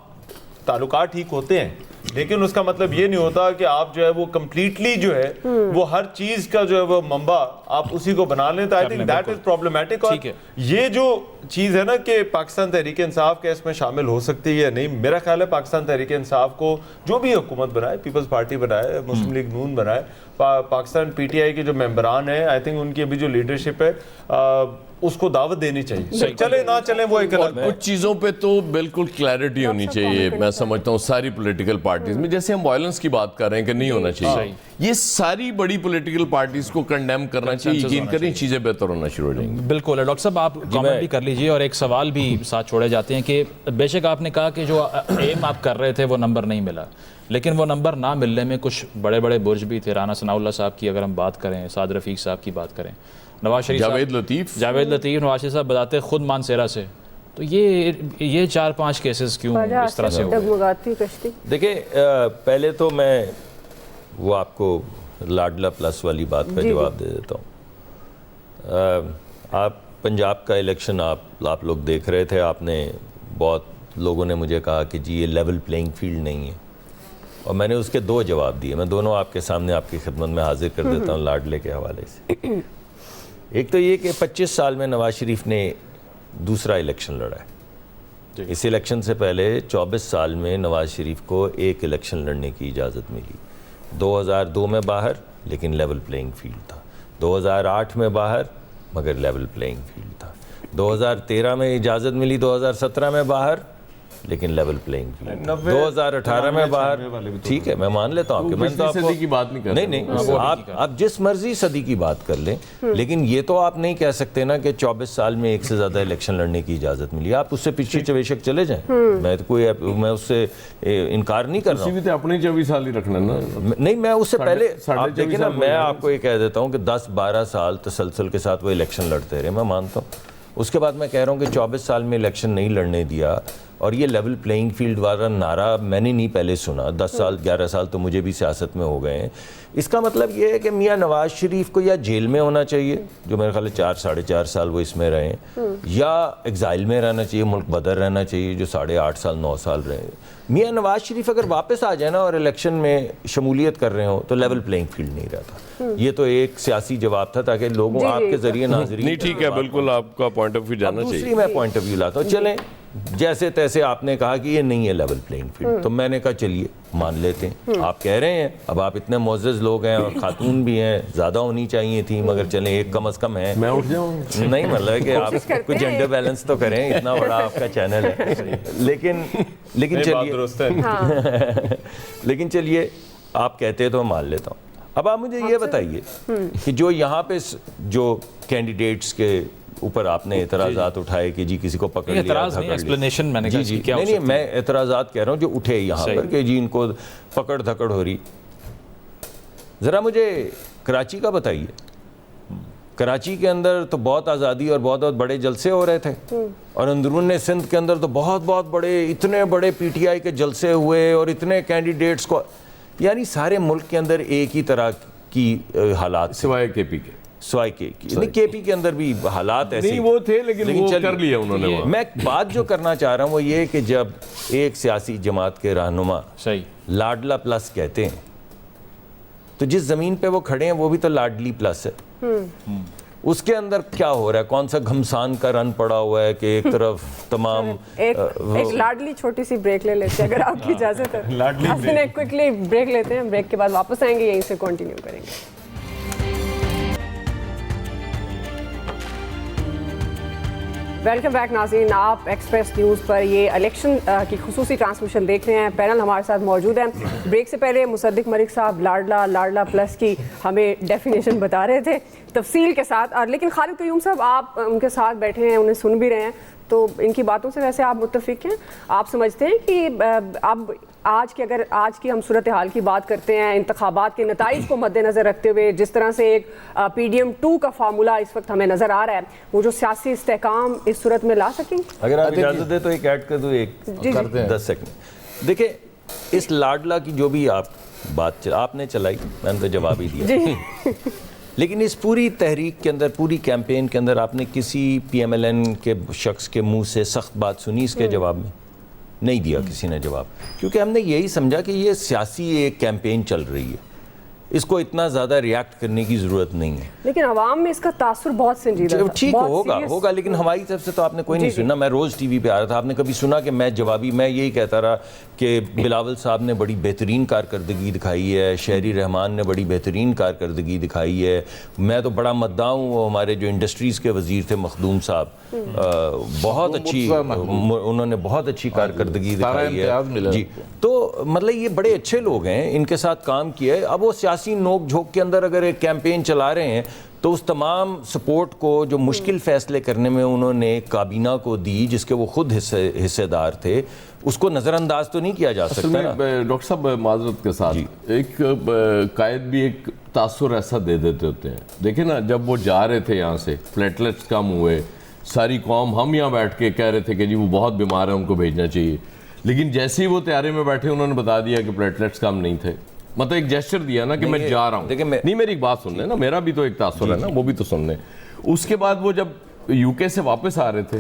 تعلقات ٹھیک ہوتے ہیں لیکن اس کا مطلب یہ نہیں ہوتا کہ آپ جو ہے وہ کمپلیٹلی جو ہے وہ ہر چیز کا جو ہے وہ منبع آپ اسی کو بنا لیں. تو I think that is problematic. اور یہ جو چیز ہے نا کہ پاکستان تحریک انصاف کے اس میں شامل ہو سکتی ہے یا نہیں, میرا خیال ہے پاکستان تحریک انصاف کو جو بھی حکومت بنائے, پیپلز پارٹی بنائے, مسلم لیگ نون بنائے, پاکستان پی ٹی آئی کے جو ممبران ہیں آئی تھنک ان کی ابھی جو لیڈرشپ ہے اس کو دعوت دینی چاہیے. چلے نہ چلیں وہ ایک کچھ چیزوں پہ تو بالکل کلیئرٹی ہونی چاہیے. میں سمجھتا ہوں ساری پولیٹیکل پارٹیز میں, جیسے ہم وائلنس کی بات کر رہے ہیں کہ نہیں ہونا چاہیے, یہ ساری بڑی پولیٹیکل پارٹیز کو کنڈیم کرنا چاہیے. یقین کریں چیزیں بہتر ہونا شروع ہو جائیں گی. بالکل. ڈاکٹر صاحب آپ کامنٹ بھی کر لیجئے اور ایک سوال بھی ساتھ چھوڑے جاتے ہیں کہ بے شک آپ نے کہا کہ جو ایم آپ کر رہے تھے وہ نمبر نہیں ملا, لیکن وہ نمبر نہ ملنے میں کچھ بڑے بڑے برج بھی تھے. رانا ثناء اللہ صاحب کی اگر ہم بات کریں, سعد رفیق صاحب کی بات کریں, نواز شریف جاوید لطیف, نواز شریف صاحب بتاتے خود مانسیرا سے. تو یہ 4-5 کیسز کیوں اس طرح سے ہوئے؟ دیکھیں پہلے تو میں وہ آپ کو لاڈلا پلس والی بات کا جواب دے دیتا ہوں. آپ پنجاب کا الیکشن آپ لوگ دیکھ رہے تھے. آپ نے بہت لوگوں نے مجھے کہا کہ جی یہ لیول پلینگ فیلڈ نہیں ہے, اور میں نے اس کے 2 جواب دیے. میں دونوں آپ کے سامنے آپ کی خدمت میں حاضر کر دیتا ہوں لاڈلے کے حوالے سے. ایک تو یہ کہ 25 سال میں نواز شریف نے دوسرا الیکشن لڑا ہے. اس الیکشن سے پہلے 24 سال میں نواز شریف کو ایک الیکشن لڑنے کی اجازت ملی. 2002 میں باہر لیکن لیول پلینگ فیلڈ تھا. 2008 میں باہر مگر لیول پلینگ فیلڈ تھا. 2013 میں اجازت ملی, 2017 میں باہر لیکن لیول پلینگ فیلڈ. 2018 میں باہر, ٹھیک ہے میں مان لیتا ہوں کہ میں تو آپ کو صدی کی بات نہیں کر رہا. نہیں آپ جس مرضی صدی کی بات کر لیں, لیکن یہ تو آپ نہیں کہہ سکتے نا کہ 24 سال میں ایک سے زیادہ الیکشن لڑنے کی اجازت ملی. آپ اس سے پیچھے چویشک چلے جائیں, میں اس سے انکار نہیں کر رہا ہوں. اپنے 24 سال ہی رکھنا نا. نہیں میں اس سے پہلے آپ دیکھیں نا, میں آپ کو یہ کہہ دیتا ہوں کہ 10-12 سال تسلسل کے ساتھ وہ الیکشن لڑتے رہے, میں مانتا ہوں. اس کے بعد میں کہہ رہا ہوں کہ 24 سال میں الیکشن نہیں لڑنے دیا, اور یہ لیول پلینگ فیلڈ والا نعرہ میں نے نہیں پہلے سنا. 10 سال 11 سال تو مجھے بھی سیاست میں ہو گئے ہیں. اس کا مطلب یہ ہے کہ میاں نواز شریف کو یا جیل میں ہونا چاہیے, جو میرے خیال ہے 4-4.5 سال وہ اس میں رہے ہیں, یا ایگزائل میں رہنا چاہیے, ملک بدر رہنا چاہیے جو 8.5 سال 9 سال رہے. میاں نواز شریف اگر واپس آ جائے نا اور الیکشن میں شمولیت کر رہے ہوں تو لیول پلینگ فیلڈ نہیں رہتا. یہ تو ایک سیاسی جواب تھا تاکہ لوگوں آپ کے ذریعے ناظرین. نہیں ٹھیک ہے, بالکل آپ کا پوائنٹ آف ویو جاننا چاہیے. دوسری میں پوائنٹ آف ویو لاتا ہوں. چلیں جیسے تیسے آپ نے کہا کہ یہ نہیں ہے لیول پلینگ فیلڈ, تو میں نے کہا چلیے مان لیتے ہیں. آپ کہہ رہے ہیں, اب آپ اتنے معزز لوگ ہیں اور خاتون بھی ہیں, زیادہ ہونی چاہیے تھیں, مگر چلیں ایک کم از کم ہے. میں اٹھ جاؤں نہیں مطلب کہ آپ کوئی جینڈر بیلنس تو کریں, اتنا بڑا آپ کا چینل ہے. لیکن چلیے آپ کہتے ہیں تو میں مان لیتا ہوں. اب آپ مجھے یہ بتائیے کہ جو یہاں پہ جو کینڈیڈیٹس کے اوپر آپ نے اعتراضات اٹھائے کہ جی کسی کو پکڑ لیا, اعتراض نہیں, ایکسپلینیشن میں نے کہا جی نہیں میں اعتراضات کہہ رہا ہوں جو اٹھے یہاں پر کہ جی ان کو پکڑ دھکڑ ہو رہی. ذرا مجھے کراچی کا بتائیے. کراچی کے اندر تو بہت آزادی اور بہت بڑے جلسے ہو رہے تھے, اور اندرون سندھ کے اندر تو بہت بڑے اتنے بڑے پی ٹی آئی کے جلسے ہوئے اور اتنے کینڈیڈیٹس کو, یعنی سارے ملک کے اندر ایک ہی طرح کی حالات سوائے کے پی کے. سوائے کے پی کے اندر بھی حالات ایسے نہیں وہ تھے, لیکن وہ کر لیا انہوں نے. میں بات جو کرنا چاہ رہا ہوں وہ یہ کہ جب ایک سیاسی جماعت کے رہنما لاڈلا پلس کہتے ہیں تو جس زمین پہ وہ کھڑے ہیں وہ بھی تو لاڈلی پلس ہے. اس کے اندر کیا ہو رہا ہے, کون سا گھمسان کا رن پڑا ہوا ہے کہ ایک طرف تمام. ایک لاڈلی چھوٹی سی بریک لے لیتے ہیں اگر آپ کی اجازت ہے. کوئکلی بریک لیتے ہیں, بریک کے بعد واپس آئیں گے, یہیں سے کنٹینیو کریں گے. ویلکم بیک ناظرین, آپ ایکسپریس نیوز پر یہ الیکشن کی خصوصی ٹرانسمیشن دیکھ رہے ہیں. پینل ہمارے ساتھ موجود ہیں. بریک سے پہلے مصدق مرک صاحب لاڈلا پلس کی ہمیں ڈیفینیشن بتا رہے تھے تفصیل کے ساتھ, اور لیکن خالد قیوم صاحب آپ ان کے ساتھ بیٹھے ہیں, انہیں سن بھی رہے ہیں, تو ان کی باتوں سے ویسے آپ متفق ہیں؟ آپ سمجھتے ہیں کہ اب آج کی ہم صورتحال کی بات کرتے ہیں, انتخابات کے نتائج کو مد نظر رکھتے ہوئے جس طرح سے ایک پی ڈی ایم 2 کا فارمولہ اس وقت ہمیں نظر آ رہا ہے, وہ جو سیاسی استحکام اس صورت میں لا سکیں؟ اگر آپ اجازت دیں تو ایک ایڈ کر دوں, 10 سیکنڈ. دیکھیں اس لاڈلا کی جو بھی آپ بات آپ نے چلائی میں نے تو جواب ہی دیا لیکن اس پوری تحریک کے اندر پوری کیمپین کے اندر آپ نے کسی پی ایم ایل این کے شخص کے منہ سے سخت بات سنی اس کے جواب میں؟ نہیں دیا کسی نے جواب, کیونکہ ہم نے یہی سمجھا کہ یہ سیاسی ایک کیمپین چل رہی ہے, اس کو اتنا زیادہ ریاکٹ کرنے کی ضرورت نہیں ہے. لیکن عوام میں اس کا تاثر بہت سنجیدہ تھا. ٹھیک ہوگا لیکن ہماری طرف سے تو آپ نے کوئی نہیں سنا. میں روز ٹی وی پہ آ رہا تھا, آپ نے کبھی سنا کہ میں جوابی میں یہی کہتا رہا کہ بلاول صاحب نے بڑی بہترین کارکردگی دکھائی ہے, شہری رحمان نے بڑی بہترین کارکردگی دکھائی ہے, میں تو بڑا مداح ہوں, وہ ہمارے جو انڈسٹریز کے وزیر تھے مخدوم صاحب بہت اچھی, انہوں نے بہت اچھی کارکردگی دکھائی ہے جی. تو مطلب یہ بڑے اچھے لوگ ہیں, ان کے ساتھ کام کیا ہے. اب وہ سیاسی نوک جھوک کے اندر اگر ایک کیمپین چلا رہے ہیں تو اس تمام سپورٹ کو جو مشکل فیصلے کرنے میں انہوں نے کابینہ کو دی جس کے وہ خود حصے دار تھے, اس کو نظر انداز تو نہیں کیا جا سکتا نا. ڈاکٹر صاحب معذرت کے ساتھ ایک قائد بھی ایک تاثر ایسا دے دیتے ہوتے ہیں. دیکھیں نا, جب وہ جا رہے تھے یہاں سے, پلیٹلیٹس کم ہوئے, ساری قوم ہم یہاں بیٹھ کے کہہ رہے تھے کہ جی وہ بہت بیمار ہیں ان کو بھیجنا چاہیے, لیکن جیسے ہی وہ طیارے میں بیٹھے انہوں نے بتا دیا کہ پلیٹلیٹس کم نہیں تھے. مطلب ایک جیسچر دیا نا کہ میں جا رہا ہوں. نہیں میری ایک بات سن لیں نا, میرا بھی تو ایک تاثر ہے نا, وہ بھی تو سن لیں. اس کے بعد وہ جب یو کے سے واپس آ رہے تھے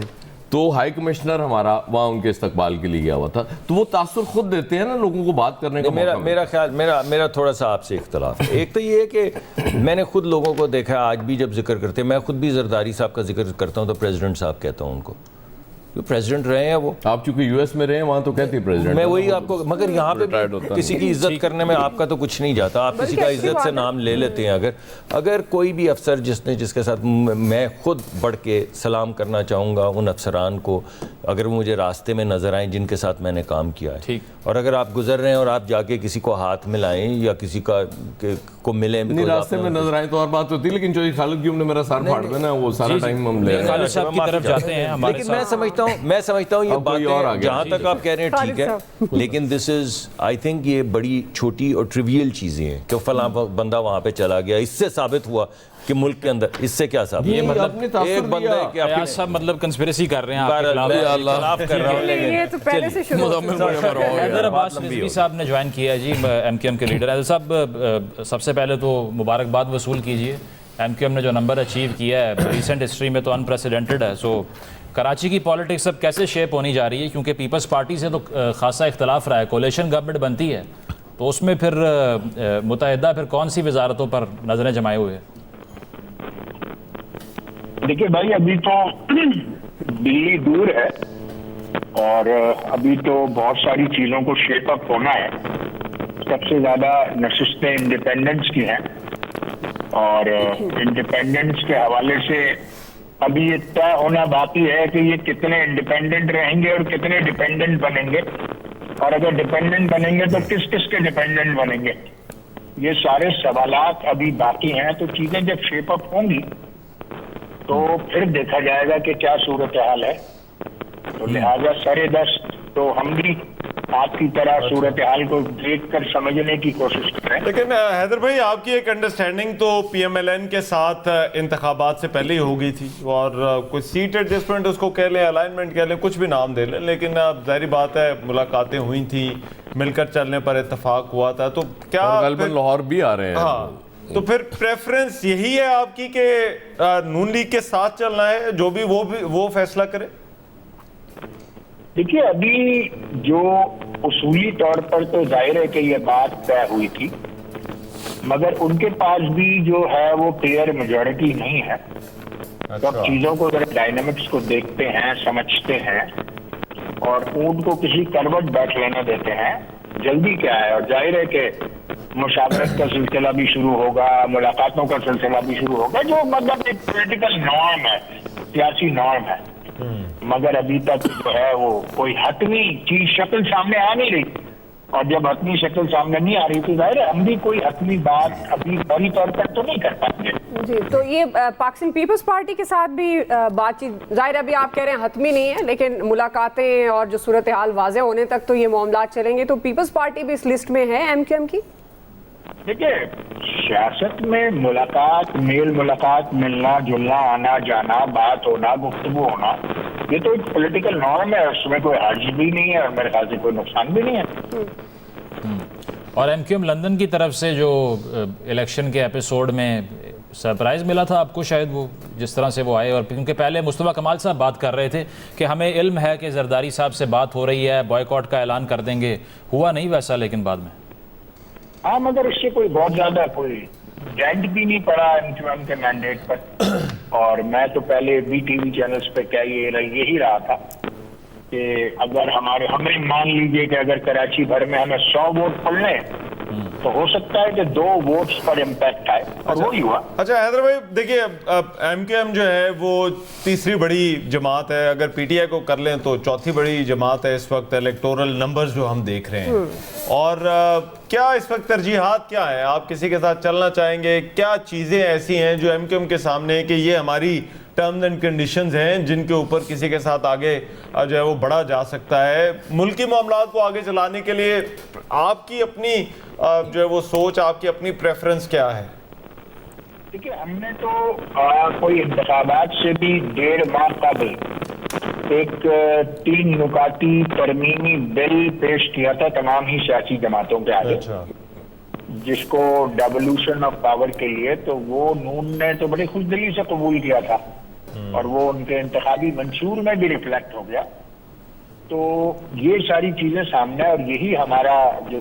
تو ہائی کمشنر ہمارا وہاں ان کے استقبال کے لیے گیا ہوا تھا, تو وہ تاثر خود دیتے ہیں نا لوگوں کو بات کرنے کا. میرا خیال میرا تھوڑا سا آپ سے اختلاف ہے. ایک تو یہ ہے کہ میں نے خود لوگوں کو دیکھا, آج بھی جب ذکر کرتے ہیں, میں خود بھی زرداری صاحب کا ذکر کرتا ہوں تو پریزیڈنٹ صاحب کہتا ہوں ان کو, پریزیڈنٹ رہے ہیں وہ. آپ چونکہ یو ایس میں رہے ہیں وہاں تو کہتے ہیں پریزیڈنٹ. میں وہی آپ کو, مگر یہاں پہ کسی کی عزت کرنے میں آپ کا تو کچھ نہیں جاتا, آپ کسی کا عزت سے نام لے لیتے ہیں. اگر کوئی بھی افسر جس کے ساتھ میں خود بڑھ کے سلام کرنا چاہوں گا ان افسران کو, اگر وہ مجھے راستے میں نظر آئیں جن کے ساتھ میں نے کام کیا ہے, اور اگر آپ گزر رہے ہیں اور آپ جا کے کسی کو ہاتھ ملائیں یا کسی کو ملیں, نہیں راستے میں نظر آئیں تو اور بات ہوتی ہے, لیکن چوہی خالد کیوں نے میرا سار پھاڑ دینا, وہ سارا ٹائم ہم لے خالد صاحب کی طرف جاتے ہیں. لیکن میں سمجھتا ہوں یہ باتیں جہاں تک آپ کہہ رہے ہیں ٹھیک ہے, لیکن دس از آئی تھنک یہ بڑی چھوٹی اور ٹریویل چیزیں ہیں کہ فلاں بندہ وہاں پہ چلا گیا, اس سے ثابت ہوا کہ ملک کے اندر اس سے کیا ثابت, یہ مطلب ایک بندے کہ آپ سب مطلب کنسپیریسی کر رہے ہیں آپ کے خلاف کر رہا ہوں. لیکن یہ تو پہلے سے شروع حیدر عباس رضوی صاحب نے جوائن کیا ہے جی, ایم کیو ایم کے لیڈر. حیدر صاحب سب سے پہلے تو مبارکباد وصول کیجئے, ایم کیو ایم نے جو نمبر اچیو کیا ہے ریسنٹ ہسٹری میں تو انپریسیڈنٹڈ ہے. سو کراچی کی پالیٹکس اب کیسے شیپ ہونی جا رہی ہے, کیونکہ پیپلز پارٹی سے تو خاصا اختلاف رہا ہے, کولیشن گورنمنٹ بنتی ہے تو اس میں پھر متحدہ پھر کون سی وزارتوں پر نظریں جمائے ہوئے؟ دیکھیے بھائی, ابھی تو دلی دور ہے اور ابھی تو بہت ساری چیزوں کو شیپ اپ ہونا ہے. سب سے زیادہ نشستیں انڈیپینڈنس کی ہیں اور انڈیپینڈنس کے حوالے سے ابھی یہ طے ہونا باقی ہے کہ یہ کتنے انڈیپینڈنٹ رہیں گے اور کتنے ڈیپینڈنٹ بنیں گے, اور اگر ڈیپینڈنٹ بنیں گے تو کس کس کے ڈیپینڈنٹ بنیں گے. یہ سارے سوالات ابھی باقی ہیں. تو چیزیں جب شیپ اپ ہوں گی تو پھر دیکھا جائے گا کہ کیا صورتحال ہے. تو لہٰذا سر دست تو ہم بھی آپ کی طرح صورتحال کو دیکھ کر سمجھنے کی کوشش کر رہے ہیں. لیکن حیدر بھائی, آپ کی ایک انڈرسٹینڈنگ تو پی ایم ایل این کے ساتھ انتخابات سے پہلے ہی ہو گئی تھی, اور کوئی سیٹ ایڈجسٹمنٹ اس کو کہہ لیں, الائنمنٹ کہہ لیں, کچھ بھی نام دے لیں, لیکن اب ظاہری بات ہے ملاقاتیں ہوئی تھیں, مل کر چلنے پر اتفاق ہوا تھا. تو کیا غالباً لاہور بھی آ رہے ہیں. ہاں, تو پھر پریفرنس یہی ہے آپ کی کہ نون لیگ کے ساتھ چلنا ہے, جو بھی وہ فیصلہ کرے؟ دیکھیے ابھی جو اصولی طور پر تو ظاہر ہے کہ یہ بات طے ہوئی تھی, مگر ان کے پاس بھی جو ہے وہ کلیئر میجورٹی نہیں ہے. تو اب چیزوں کو ذرا ڈائنامکس کو دیکھتے ہیں, سمجھتے ہیں اور اونٹ کو کسی کروٹ بیٹھ لینے دیتے ہیں. جلدی کیا ہے, اور ظاہر ہے کہ مشاورت کا سلسلہ بھی شروع ہوگا, ملاقاتوں کا سلسلہ بھی شروع ہوگا, جو مطلب ایک پولیٹیکل نارم ہے, سیاسی نارم ہے. مگر ابھی تک جو ہے وہ کوئی حتمی چیز شکل سامنے آ نہیں رہی, اور جب حتمی شکل سامنے نہیں آ رہی تو ظاہر ہے ہم بھی کوئی حتمی بات ابھی فوری طور پر تو نہیں کر پائیں گے. جی, تو یہ پاکستان پیپلز پارٹی کے ساتھ بھی بات چیت ظاہر ابھی آپ کہہ رہے ہیں حتمی نہیں ہے, لیکن ملاقاتیں اور جو صورتحال واضح ہونے تک تو یہ معاملات چلیں گے. تو پیپلز پارٹی بھی اس لسٹ میں ہے ایم کیو ایم کی؟ دیکھیے سیاست میں ملاقات, میل ملاقات, ملنا جلنا, آنا جانا, بات ہونا, گفتگو ہونا, یہ تو ایک پولیٹیکل نارم ہے, اس میں کوئی حرج بھی نہیں ہے اور میرے خیال سے کوئی نقصان بھی نہیں ہے. اور ایم کیو ایم لندن کی طرف سے جو الیکشن کے ایپیسوڈ میں سرپرائز ملا تھا آپ کو شاید، وہ جس طرح سے وہ آئے، اور کیونکہ پہلے مصطفیٰ کمال صاحب بات کر رہے تھے کہ ہمیں علم ہے کہ زرداری صاحب سے بات ہو رہی ہے، بوائیکاٹ کا اعلان کر دیں گے، ہوا نہیں ویسا لیکن بعد میں؟ ہاں، مگر اس سے کوئی بہت زیادہ کوئی ڈینٹ بھی نہیں پڑا ایم کیو ایم کے مینڈیٹ پر. اور میں تو پہلے بھی ٹی وی چینلز پہ یہی رہا تھا کہ اگر ہمیں مان لیجئے کہ اگر کراچی بھر میں ہمیں 100 ووٹ پڑنے تو ہو سکتا ہے کہ 2 ووٹس پر امپیکٹ آئے، اور وہی ہوا. اچھا حیدر بھائی دیکھیے، ایم کیو ایم جو ہے وہ تیسری بڑی جماعت ہے، اگر پی ٹی آئی کو کر لیں تو چوتھی بڑی جماعت ہے اس وقت الیکٹورل نمبرز جو ہم دیکھ رہے ہیں. اور کیا اس وقت ترجیحات کیا ہیں؟ آپ کسی کے ساتھ چلنا چاہیں گے؟ کیا چیزیں ایسی ہیں جو ایم کیو ایم کے سامنے کہ یہ ہماری ٹرمز اینڈ کنڈیشنز ہیں جن کے اوپر کسی کے ساتھ آگے جو ہے وہ بڑھا جا سکتا ہے؟ ملکی معاملات کو آگے چلانے کے لیے آپ کی اپنی جو ہے وہ سوچ، آپ کی اپنی پریفرنس کیا ہے؟ دیکھیے، ہم نے تو کوئی انتخابات سے بھی 1.5 ماہ قبل ایک 3 نکاتی ترمیمی بل پیش کیا تھا تمام ہی سیاسی جماعتوں کے آگے، جس کو ڈیولوشن آف پاور کے لیے. تو وہ نون نے تو بڑی خوش دلی سے قبول کیا تھا، اور وہ ان کے انتخابی منشور میں بھی ریفلیکٹ ہو گیا. تو یہ ساری چیزیں سامنے، اور یہی ہمارا جو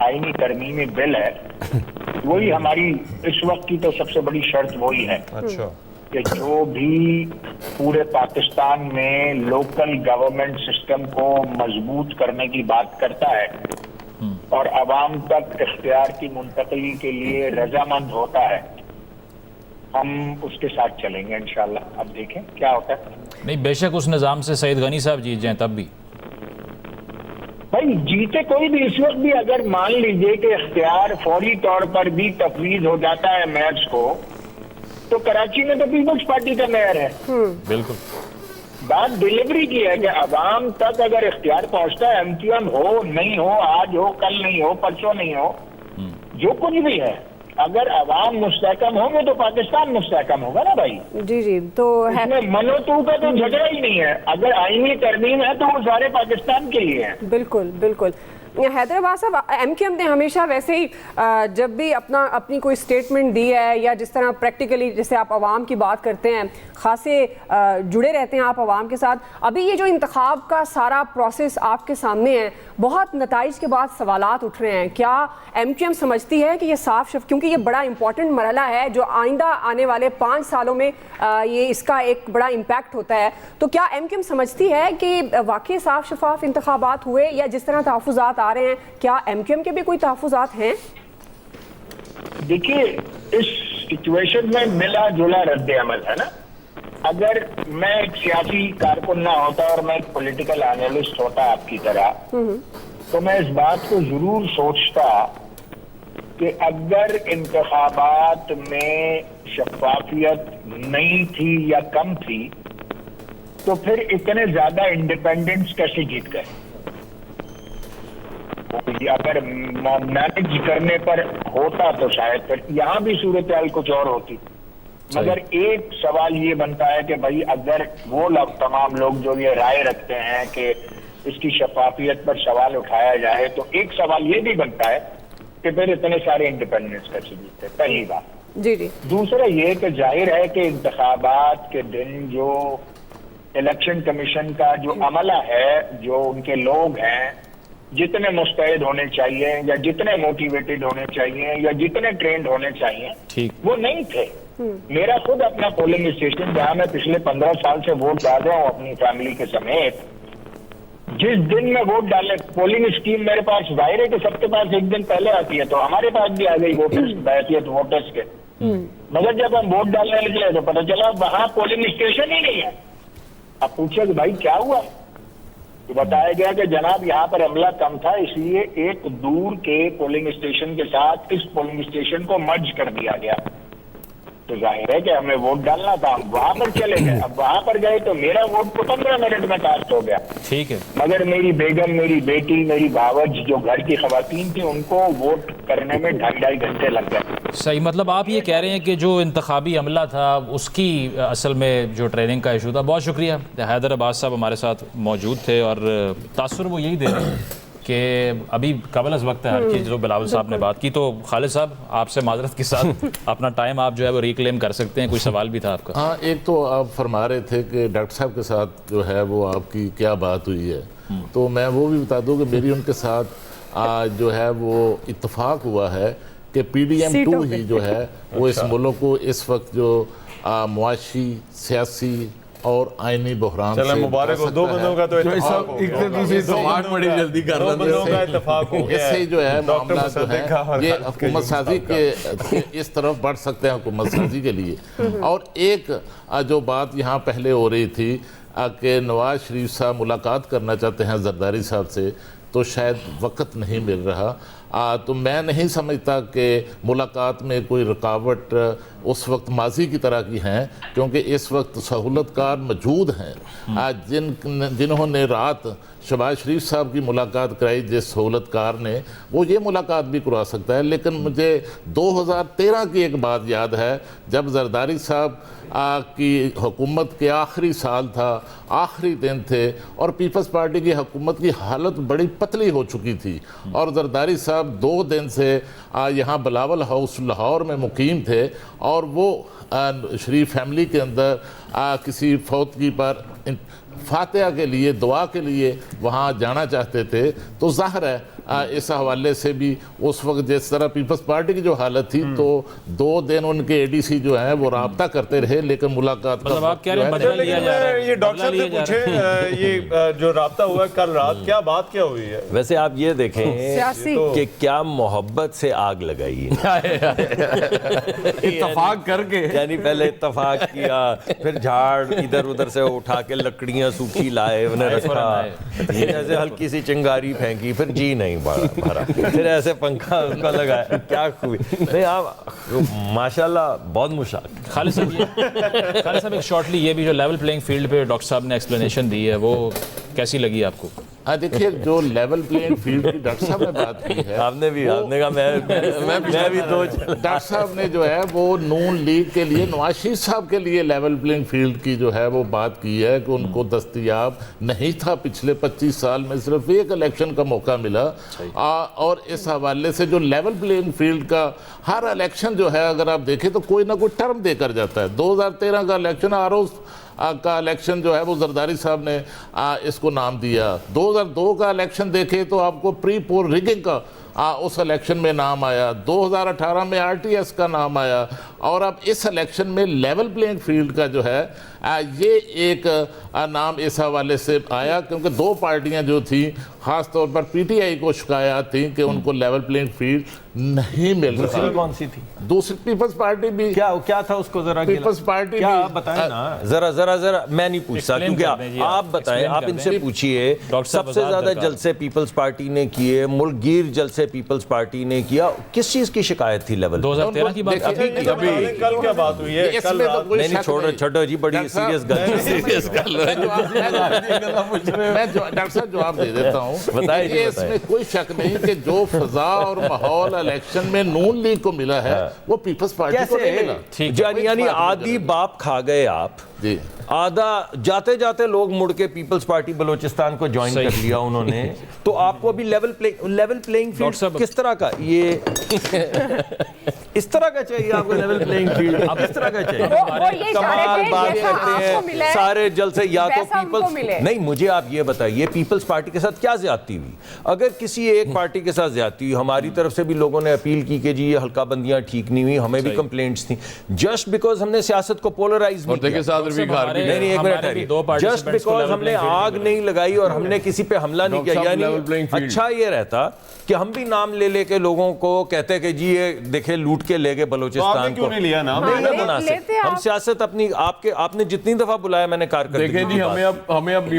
آئینی ترمیمی بل ہے، وہی ہماری اس وقت کی تو سب سے بڑی شرط وہی ہے کہ جو بھی پورے پاکستان میں لوکل گورنمنٹ سسٹم کو مضبوط کرنے کی بات کرتا ہے اور عوام تک اختیار کی منتقلی کے لیے رضامند ہوتا ہے، ہم اس کے ساتھ چلیں گے انشاءاللہ. اب دیکھیں کیا ہوتا ہے. نہیں، بے شک اس نظام سے سعید غنی صاحب جیت جائیں تب بھی بھائی جیتے کوئی بھی، اس وقت بھی اگر مان لیجئے کہ اختیار فوری طور پر بھی تفویض ہو جاتا ہے میئرز کو، تو کراچی میں تو پیپلز پارٹی کا میئر ہے. بالکل بات ڈیلیوری کی ہے کہ عوام تک اگر اختیار پہنچتا ہے، ایم کیو ایم ہو نہیں ہو، آج ہو کل نہیں ہو پرسوں نہیں ہو، جو کچھ بھی ہے، اگر عوام مستحکم ہوں گے تو پاکستان مستحکم ہوگا نا بھائی. جی تو اس میں منو تو کا تو جھگڑا ہی نہیں ہے. اگر آئینی ترمیم ہے تو وہ سارے پاکستان کے لیے ہے. بالکل بالکل. حیدرآباد صاحب، ایم کیو ایم نے ہمیشہ ویسے ہی جب بھی اپنی کوئی سٹیٹمنٹ دی ہے، یا جس طرح پریکٹیکلی جیسے آپ عوام کی بات کرتے ہیں، خاصے جڑے رہتے ہیں آپ عوام کے ساتھ. ابھی یہ جو انتخاب کا سارا پروسیس آپ کے سامنے ہے، بہت نتائج کے بعد سوالات اٹھ رہے ہیں. کیا ایم کیو ایم سمجھتی ہے کہ یہ صاف کیونکہ یہ بڑا امپورٹنٹ مرحلہ ہے جو آئندہ آنے والے 5 سالوں میں یہ اس کا ایک بڑا امپیکٹ ہوتا ہے، تو کیا ایم کیو ایم سمجھتی ہے کہ واقعی صاف شفاف انتخابات ہوئے، یا جس طرح تحفظات آ رہے ہیں، کیا ایم کیو ایم کے بھی کوئی تحفظات ہیں؟ دیکھیے، اس سچویشن میں ملا جلا رد عمل ہے نا. اگر میں ایک سیاسی کارکن نہ ہوتا اور میں ایک پولیٹیکل اینالسٹ ہوتا آپ کی طرح، تو میں اس بات کو ضرور سوچتا کہ اگر انتخابات میں شفافیت نہیں تھی یا کم تھی تو پھر اتنے زیادہ انڈیپینڈنٹس کیسے جیت گئے. اگر مینج کرنے پر ہوتا تو شاید پھر یہاں بھی صورتحال کچھ اور ہوتی. مگر ایک سوال یہ بنتا ہے کہ بھائی اگر وہ لوگ تمام لوگ جو یہ رائے رکھتے ہیں کہ اس کی شفافیت پر سوال اٹھایا جائے، تو ایک سوال یہ بھی بنتا ہے کہ پھر اتنے سارے انڈیپینڈنس کیسے جیتے. پہلی بات. جی. دوسرا یہ کہ ظاہر ہے کہ انتخابات کے دن جو الیکشن کمیشن کا جو عملہ ہے، جو ان کے لوگ ہیں، جتنے مستعد ہونے چاہیے یا جتنے موٹیویٹڈ ہونے چاہیے یا جتنے ٹرینڈ ہونے چاہیے، وہ نہیں تھے. میرا خود اپنا پولنگ اسٹیشن جہاں میں پچھلے 15 سال سے ووٹ ڈال رہا ہوں اپنی فیملی کے سمیت، جس دن میں ووٹ ڈالے پولنگ اسکیم میرے پاس، ظاہر ہے کہ سب کے پاس ایک دن پہلے آتی ہے، تو ہمارے پاس بھی آ گئی ووٹرز بحیثیت ووٹرز کے. مگر جب ہم ووٹ ڈالنے نکلے تو پتہ چلا وہاں پولنگ اسٹیشن ہی نہیں ہے. اب پوچھے کہ بھائی کیا ہوا، تو بتایا گیا کہ جناب یہاں پر عملہ کم تھا، اس لیے ایک دور کے پولنگ اسٹیشن کے ساتھ اس پولنگ اسٹیشن کو مرج کر دیا گیا. تو ظاہر ہے کہ ہمیں ووٹ ڈالنا تھا، ہم وہاں پر چلے گئے. اب وہاں پر گئے تو میرا ووٹ تو 15 منٹ میں کاسٹ ہو گیا. ٹھیک ہے. مگر میری بیگم، میری بیٹی، میری بھاوج جو گھر کی خواتین تھیں، ان کو ووٹ کرنے میں 2.5 گھنٹے لگ گئے. صحیح. مطلب آپ یہ کہہ رہے ہیں کہ جو انتخابی عملہ تھا اس کی اصل میں جو ٹریننگ کا ایشو تھا. بہت شکریہ. حیدر عباس صاحب ہمارے ساتھ موجود تھے اور تاثر وہ یہی دے رہے ہیں کہ ابھی قبل از وقت ہے ہر چیز جو بلاول صاحب نے بات کی، تو خالد صاحب آپ سے معذرت کے ساتھ اپنا ٹائم آپ جو ہے وہ ریکلیم کر سکتے ہیں. کوئی سوال بھی تھا آپ کا؟ ہاں، ایک تو آپ فرما رہے تھے کہ ڈاکٹر صاحب کے ساتھ جو ہے وہ آپ کی کیا بات ہوئی ہے، تو میں وہ بھی بتا دوں کہ میری ان کے ساتھ جو ہے وہ اتفاق ہوا ہے کہ PDM-2 ہی جو ہے وہ اس ملک کو اس وقت جو معاشی، سیاسی اور آئینی بحران سے مبارک ہو. دو بندوں کا تو اتفاق ہو گیا. بڑی جلدی کر دو بندوں کا اتفاق ہو گیا. اس سے جو ہے معاملات جو ہے یہ حکومت سازی کے اس طرف بڑھ سکتے ہیں حکومت سازی کے لیے. اور ایک جو بات یہاں پہلے ہو رہی تھی کہ نواز شریف صاحب ملاقات کرنا چاہتے ہیں زرداری صاحب سے، تو شاید وقت نہیں مل رہا. تو میں نہیں سمجھتا کہ ملاقات میں کوئی رکاوٹ اس وقت ماضی کی طرح کی ہیں، کیونکہ اس وقت سہولت کار موجود ہیں. جنہوں نے رات شہباز شریف صاحب کی ملاقات کرائی جس سہولت کار نے، وہ یہ ملاقات بھی کروا سکتا ہے. لیکن مجھے 2013 کی ایک بات یاد ہے، جب زرداری صاحب کی حکومت کے آخری سال تھا، آخری دن تھے، اور پیپلز پارٹی کی حکومت کی حالت بڑی پتلی ہو چکی تھی، اور زرداری صاحب 2 دن سے یہاں بلاول ہاؤس لاہور میں مقیم تھے، اور وہ شریف فیملی کے اندر کسی فوتگی پر فاتحہ کے لیے، دعا کے لیے وہاں جانا چاہتے تھے. تو ظاہر ہے اس حوالے سے بھی اس وقت جس طرح پیپلز پارٹی کی جو حالت تھی، تو 2 دن ان کے ADC جو ہیں وہ رابطہ کرتے رہے، لیکن ملاقات مطلب آپ کہہ رہے ہیں بدلہ لیا جا رہا ہے. یہ ڈاکٹر صاحب سے پوچھیں، یہ جو رابطہ ہوا ہے کل رات، کیا بات کیا ہوئی ہے؟ ویسے آپ یہ دیکھیں کہ کیا محبت سے آگ لگائی ہے. اتفاق کر کے، یعنی پہلے اتفاق کیا، پھر جھاڑ ادھر ادھر سے اٹھا کے لکڑیاں سوکھی لائے انہیں رکھا، ایسے ہلکی سی چنگاری پھینکی، پھر جی نہیں بھرا، پھر ایسے پنکھا ان کا لگایا. کیا خوبی نہیں، آپ ماشاءاللہ بہت مشاق. خالد صاحب ایک شارٹلی یہ بھی جو لیول پلینگ فیلڈ پہ ڈاکٹر صاحب نے ایکسپلینیشن دی ہے وہ کیسی لگی آپ کو؟ دیکھیے، جو لیول پلینگ فیلڈ کی ڈاکٹر صاحب نے بات کی ہے، آپ نے کہا میں بھی دو. ڈاکٹر صاحب نے جو ہے وہ نون لیگ کے لیے، نواز شریف صاحب کے لیے لیول پلینگ فیلڈ کی جو ہے وہ بات کی ہے کہ ان کو دستیاب نہیں تھا. پچھلے 25 سال میں صرف ایک الیکشن کا موقع ملا، اور اس حوالے سے جو لیول پلینگ فیلڈ کا ہر الیکشن جو ہے اگر آپ دیکھیں تو کوئی نہ کوئی ٹرم دے کر جاتا ہے. 2013 کا الیکشن آروز کا الیکشن جو ہے وہ زرداری صاحب نے اس کو نام دیا. 2002 کا الیکشن دیکھے تو آپ کو پری پول ریگنگ کا اس الیکشن میں نام آیا. 2018 میں RTS کا نام آیا. اور اب اس الیکشن میں لیول پلینگ فیلڈ کا جو ہے یہ ایک نام اس حوالے سے آیا، کیونکہ 2 پارٹیاں جو تھیں، خاص طور پر PTI کو شکایات تھیں کہ ان کو لیول پلینگ فیلڈ نہیں مل رہا. دوسری کون سی تھی؟ دوسری پیپلز پارٹی بھی. کیا تھا اس کو ذرا پیپلز پارٹی بھی بتائیں نا. ذرا میں نہیں پوچھتا، کیونکہ آپ بتائیں، آپ ان سے پوچھئے. سب سے زیادہ جلسے پیپلز پارٹی نے کیے، ملک گیر جلسے پیپلز پارٹی نے کیا. کس چیز کی شکایت تھی؟ لیول 2013 کی بات. کل کیا بات ہوئی ہے؟ نہیں چھوڑو جی، بڑی سیریس گل. میں ڈاکٹر صاحب جواب دے دیتا ہوں. بتائیے. اس میں کوئی شک نہیں کہ جو فضا اور ماحول الیکشن میں نون لیگ کو ملا ہے وہ پیپلز پارٹی کو نہیں ملا. یعنی آدھی باپ کھا گئے آپ. جی، آدھا جاتے جاتے لوگ مڑ کے پیپلز پارٹی بلوچستان کو جوائن کر لیا انہوں نے. تو آپ کو ابھی لیول پلینگ فیلڈ کس طرح کا؟ یہ اس طرح کا چاہیے آپ کو لیول پلینگ فیلڈ؟ اب اس طرح کا چاہیے؟ کمال بات کرتے ہیں سارے جلسے. یا تو پیپلز نہیں، مجھے آپ یہ بتائیے پیپلز پارٹی کے ساتھ کیا زیادتی ہوئی؟ اگر کسی ایک پارٹی کے ساتھ زیادتی ہوئی، ہماری طرف سے بھی لوگوں نے اپیل کی کہ جی یہ حلقہ بندیاں ٹھیک نہیں ہوئی، ہمیں بھی کمپلینٹس تھیں. جسٹ بیکاز ہم نے سیاست کو پولرائز نہیں کیا، جسٹ بیکاز ہم نے آگ نہیں لگائی اور ہم نے کسی پہ حملہ نہیں کیا. یعنی اچھا یہ رہتا کہ ہم بھی نام لے لے کے لوگوں کو کہتے کہ جی یہ دیکھیں لوٹ کے لے گئے بلوچستان کو. نہیں ہے مناسب. ہم سیاست اپنی آپ نے جتنی دفعہ بلایا میں نے کارکردگی،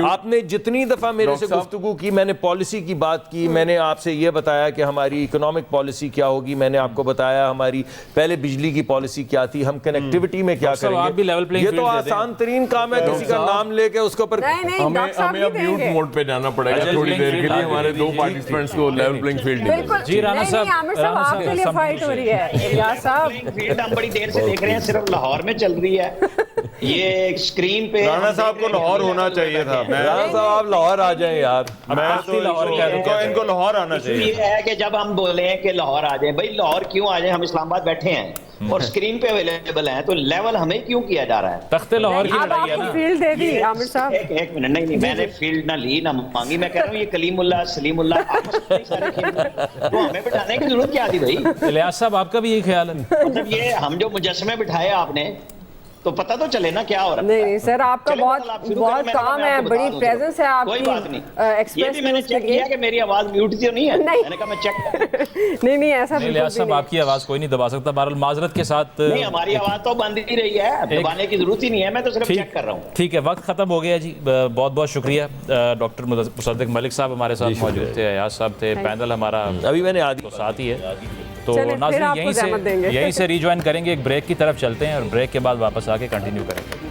آپ نے جتنی دفعہ میرے سے گفتگو کی، میں نے پالیسی کی بات کی، میں نے آپ سے یہ بتایا کہ ہماری اکنامک پالیسی کیا ہوگی، میں نے آپ کو بتایا ہماری پہلے بجلی کی پالیسی کیا تھی، ہم کنیکٹیوٹی میں کیا کریں گے. یہ تو آسان ترین کام ہے کسی کا نام لے کے اس کے اوپر. ہمیں اب میوٹ موڈ پہ جانا پڑے گا تھوڑی دیر کے لیے. ہمارے 2 پارٹیسپینٹس کو لیول پلینگ فیلڈ جی رانا صاحب آپ کے لیے فائٹ ہو رہی ہے. ہم بڑی دیر سے دیکھ رہے ہیں، صرف لاہور میں چل رہی ہے. یہ اسکرین پہ رانا صاحب کو لاہور ہونا چاہیے تھا. رانا صاحب آپ لاہور آ جائیں یار. میں تو ان کو لاہور آنا چاہیے. یہ ہے کہ جب ہم بولیں کہ لاہور آ جائیں, بھائی لاہور کیوں آ جائیں, ہم اسلام آباد بیٹھے ہیں اور اسکرین پہ اویلیبل ہیں, تو لیول ہمیں کیوں کیا جا رہا ہے؟ تخت لاہور کی اب لڑائی آپ ہے کو نا. فیلڈ دے دی عامر صاحب. ایک منٹ, نہیں میں نے فیلڈ نہ لی نہ مانگی, میں کہہ رہا ہوں یہ کلیم اللہ سلیم اللہ آپس میں سارے کھیل, تو ہمیں بٹھانے کی ضرورت کیا تھی بھائی؟ الیاس صاحب آپ کا بھی یہی خیال ہے؟ مطلب یہ ہم جو مجسمے بٹھائے آپ نے, تو پتہ تو چلے نا کیا ہو رہا ہے. نہیں سر, آپ کا بہت کام ہے, بڑی پریزنس ہے آپ کی. کوئی بات نہیں, یہ بھی میں نے چیک کیا کہ میری آواز میوٹ تو نہیں ہے, میں نے کہا میں چیک. نہیں ایسا الیاس صاحب آپ کی آواز کوئی نہیں دبا سکتا. بہرحال معذرت کے ساتھ نہیں, ہماری آواز تو بند ہی رہی ہے, دبانے کی ضرورت ہی نہیں ہے, میں تو صرف چیک کر رہا ہوں. ٹھیک ہے, وقت ختم ہو گیا جی. بہت بہت شکریہ. ڈاکٹر مصدق ملک صاحب ہمارے ساتھ موجود تھے, ایاز صاحب تھے, پینل ہمارا ابھی میں نے آدھی ساتھ ہی ہے. تو چلیں, پھر آپ کو ناظرین زحمت دیں گے. یہیں سے ری جوائن کریں گے, ایک بریک کی طرف چلتے ہیں اور بریک کے بعد واپس آ کے کنٹینیو کریں گے.